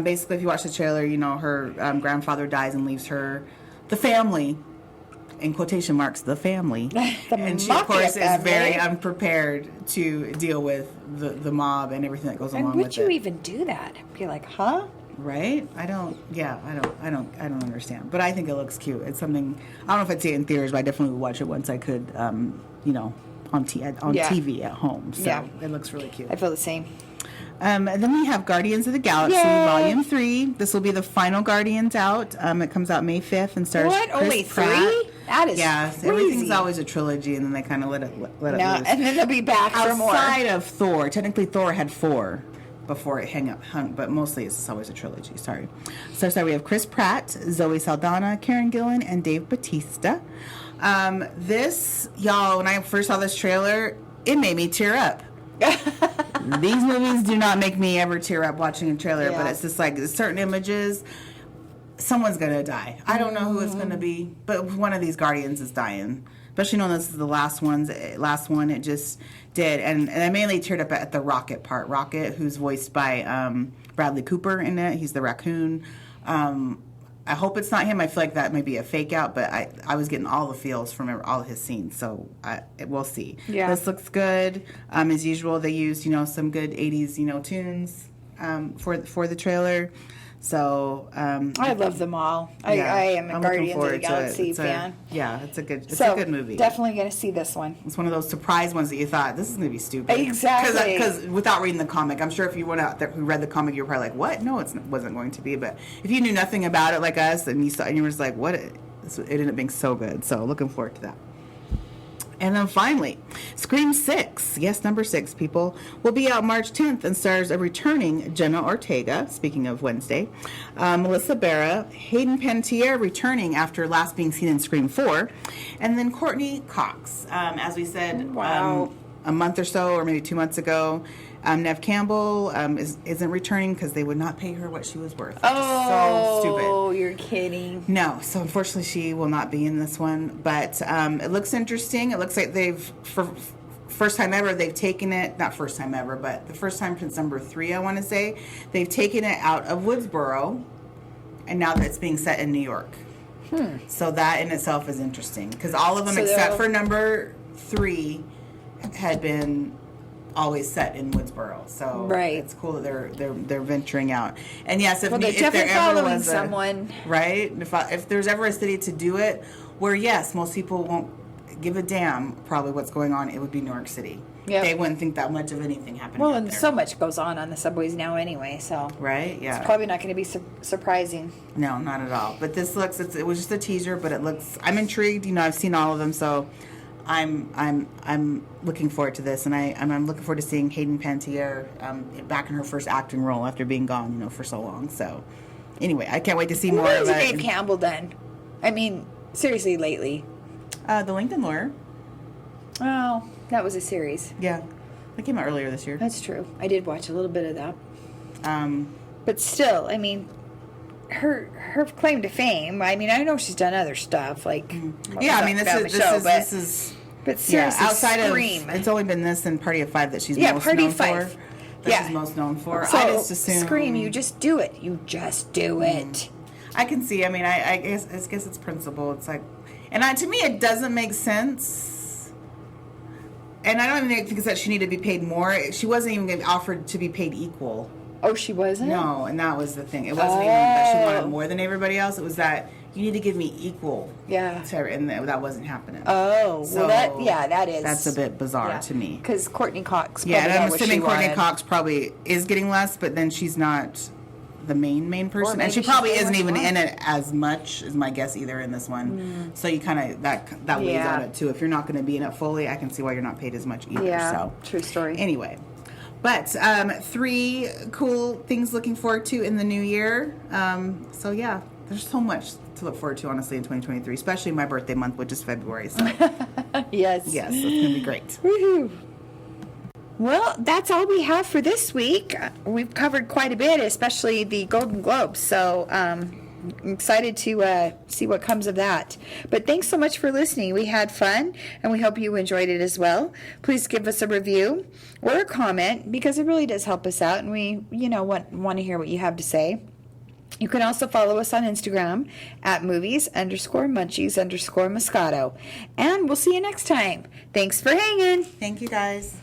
S1: Basically, if you watch the trailer, you know, her grandfather dies and leaves her the family, in quotation marks, the family. And she, of course, is very unprepared to deal with the mob and everything that goes along with it.
S2: And would you even do that? Be like, huh?
S1: Right? I don't understand. But I think it looks cute. It's something, I don't know if I'd see it in theaters, but I definitely would watch it once I could, you know, on TV at home. So it looks really cute.
S2: I feel the same.
S1: And then we have Guardians of the Galaxy
S2: Yay!
S1: Volume 3. This will be the final Guardians out. It comes out May 5th and stars
S2: What?
S1: Chris
S2: Only
S1: Pratt.
S2: 3? That is crazy.
S1: Everything's always a trilogy, and then they kind of let it loose.
S2: And then they'll be back for more.
S1: Outside of Thor, technically Thor had 4 before it hung, but mostly it's always a trilogy. Sorry. So we have Chris Pratt, Zoe Saldana, Karen Gillan, and Dave Bautista. This, y'all, when I first saw this trailer, it made me tear up. These movies do not make me ever tear up watching a trailer, but it's just like certain images, someone's gonna die. I don't know who it's gonna be, but one of these Guardians is dying. Especially knowing this is the last one, it just did. And I mainly teared up at the Rocket part. Rocket, who's voiced by Bradley Cooper in it. He's the raccoon. I hope it's not him. I feel like that may be a fake out, but I was getting all the feels from all of his scenes, so we'll see.
S2: Yeah.
S1: This looks good. As usual, they used, you know, some good 80s, you know, tunes for the trailer. So
S2: I love them all. I am a Guardians of the Galaxy fan.
S1: It's a good movie.
S2: Definitely going to see this one.
S1: It's one of those surprise ones that you thought, this is going to be stupid.
S2: Exactly.
S1: Because without reading the comic, I'm sure if you went out there who read the comic, you were probably like, what? No, it wasn't going to be. But if you knew nothing about it like us, and you saw, and you were just like, what? It ended up being so good. So looking forward to that. And then finally, Scream 6, yes, number 6, people, will be out March 10th and stars a returning Jenna Ortega, speaking of Wednesday, Melissa Barra, Hayden Panettiere returning after last being seen in Scream 4, and then Courtney Cox. As we said a month or so, or maybe 2 months ago, Neve Campbell isn't returning because they would not pay her what she was worth. So stupid.
S2: Oh, you're kidding.
S1: No, so unfortunately she will not be in this one. But it looks interesting. It looks like for first time ever, they've taken it, not first time ever, but the first time since number 3, I want to say, they've taken it out of Woodsboro, and now that it's being set in New York. So that in itself is interesting because all of them except for number 3 had been always set in Woodsboro, so it's cool that they're venturing out. And yes, if there ever was
S2: someone,
S1: right, if there's ever a city to do it, where yes, most people won't give a damn probably what's going on, it would be New York City. Yep. They wouldn't think that much of anything happening.
S2: Well, and so much goes on the subways now anyway, so it's probably not going to be surprising.
S1: No, not at all. But this looks, it was just a teaser, but it looks, I'm intrigued. You know, I've seen all of them, so I'm looking forward to this, and I'm looking forward to seeing Hayden Panettiere back in her first acting role after being gone, you know, for so long. So, anyway, I can't wait to see more of it.
S2: What has Dave Campbell done? I mean, seriously, lately.
S1: The LinkedIn Lawyer.
S2: Oh, that was a series.
S1: Yeah, that came out earlier this year.
S2: That's true. I did watch a little bit of that. But still, I mean, her claim to fame. I mean, I know she's done other stuff like
S1: this is.
S2: But seriously,
S1: outside
S2: Scream.
S1: of it's only been this and Party of Five that she's most known for. She's most known for.
S2: So,
S1: I just assume
S2: Scream. You just do it. You just do it.
S1: I can see. I mean, I guess it's principle. It's like, and to me, it doesn't make sense. And I don't even think it's that she needed to be paid more. She wasn't even getting offered to be paid equal.
S2: Oh, she wasn't?
S1: No, and that was the thing. It wasn't even that she wanted more than everybody else. It was that you need to give me equal.
S2: Yeah.
S1: To her, and that wasn't happening.
S2: Oh, so well, that is.
S1: That's a bit bizarre to me.
S2: Because Courtney Cox.
S1: Yeah, and I'm assuming Courtney Cox probably is getting less, but then she's not the main person, and she probably isn't even in it as much, is my guess, either in this one. So you kind of that weighs on it too. If you're not going to be in it fully, I can see why you're not paid as much either.
S2: Yeah,
S1: so
S2: true story.
S1: Anyway. But 3 cool things looking forward to in the new year. So yeah, there's so much to look forward to, honestly, in 2023, especially my birthday month, which is February. So
S2: yes,
S1: it's going to be great.
S2: Woohoo! Well, that's all we have for this week. We've covered quite a bit, especially the Golden Globes. So I'm excited to see what comes of that. But thanks so much for listening. We had fun, and we hope you enjoyed it as well. Please give us a review or a comment, because it really does help us out, and we, want to hear what you have to say. You can also follow us on Instagram at movies_munchies_moscato. And we'll see you next time. Thanks for hanging.
S1: Thank you, guys.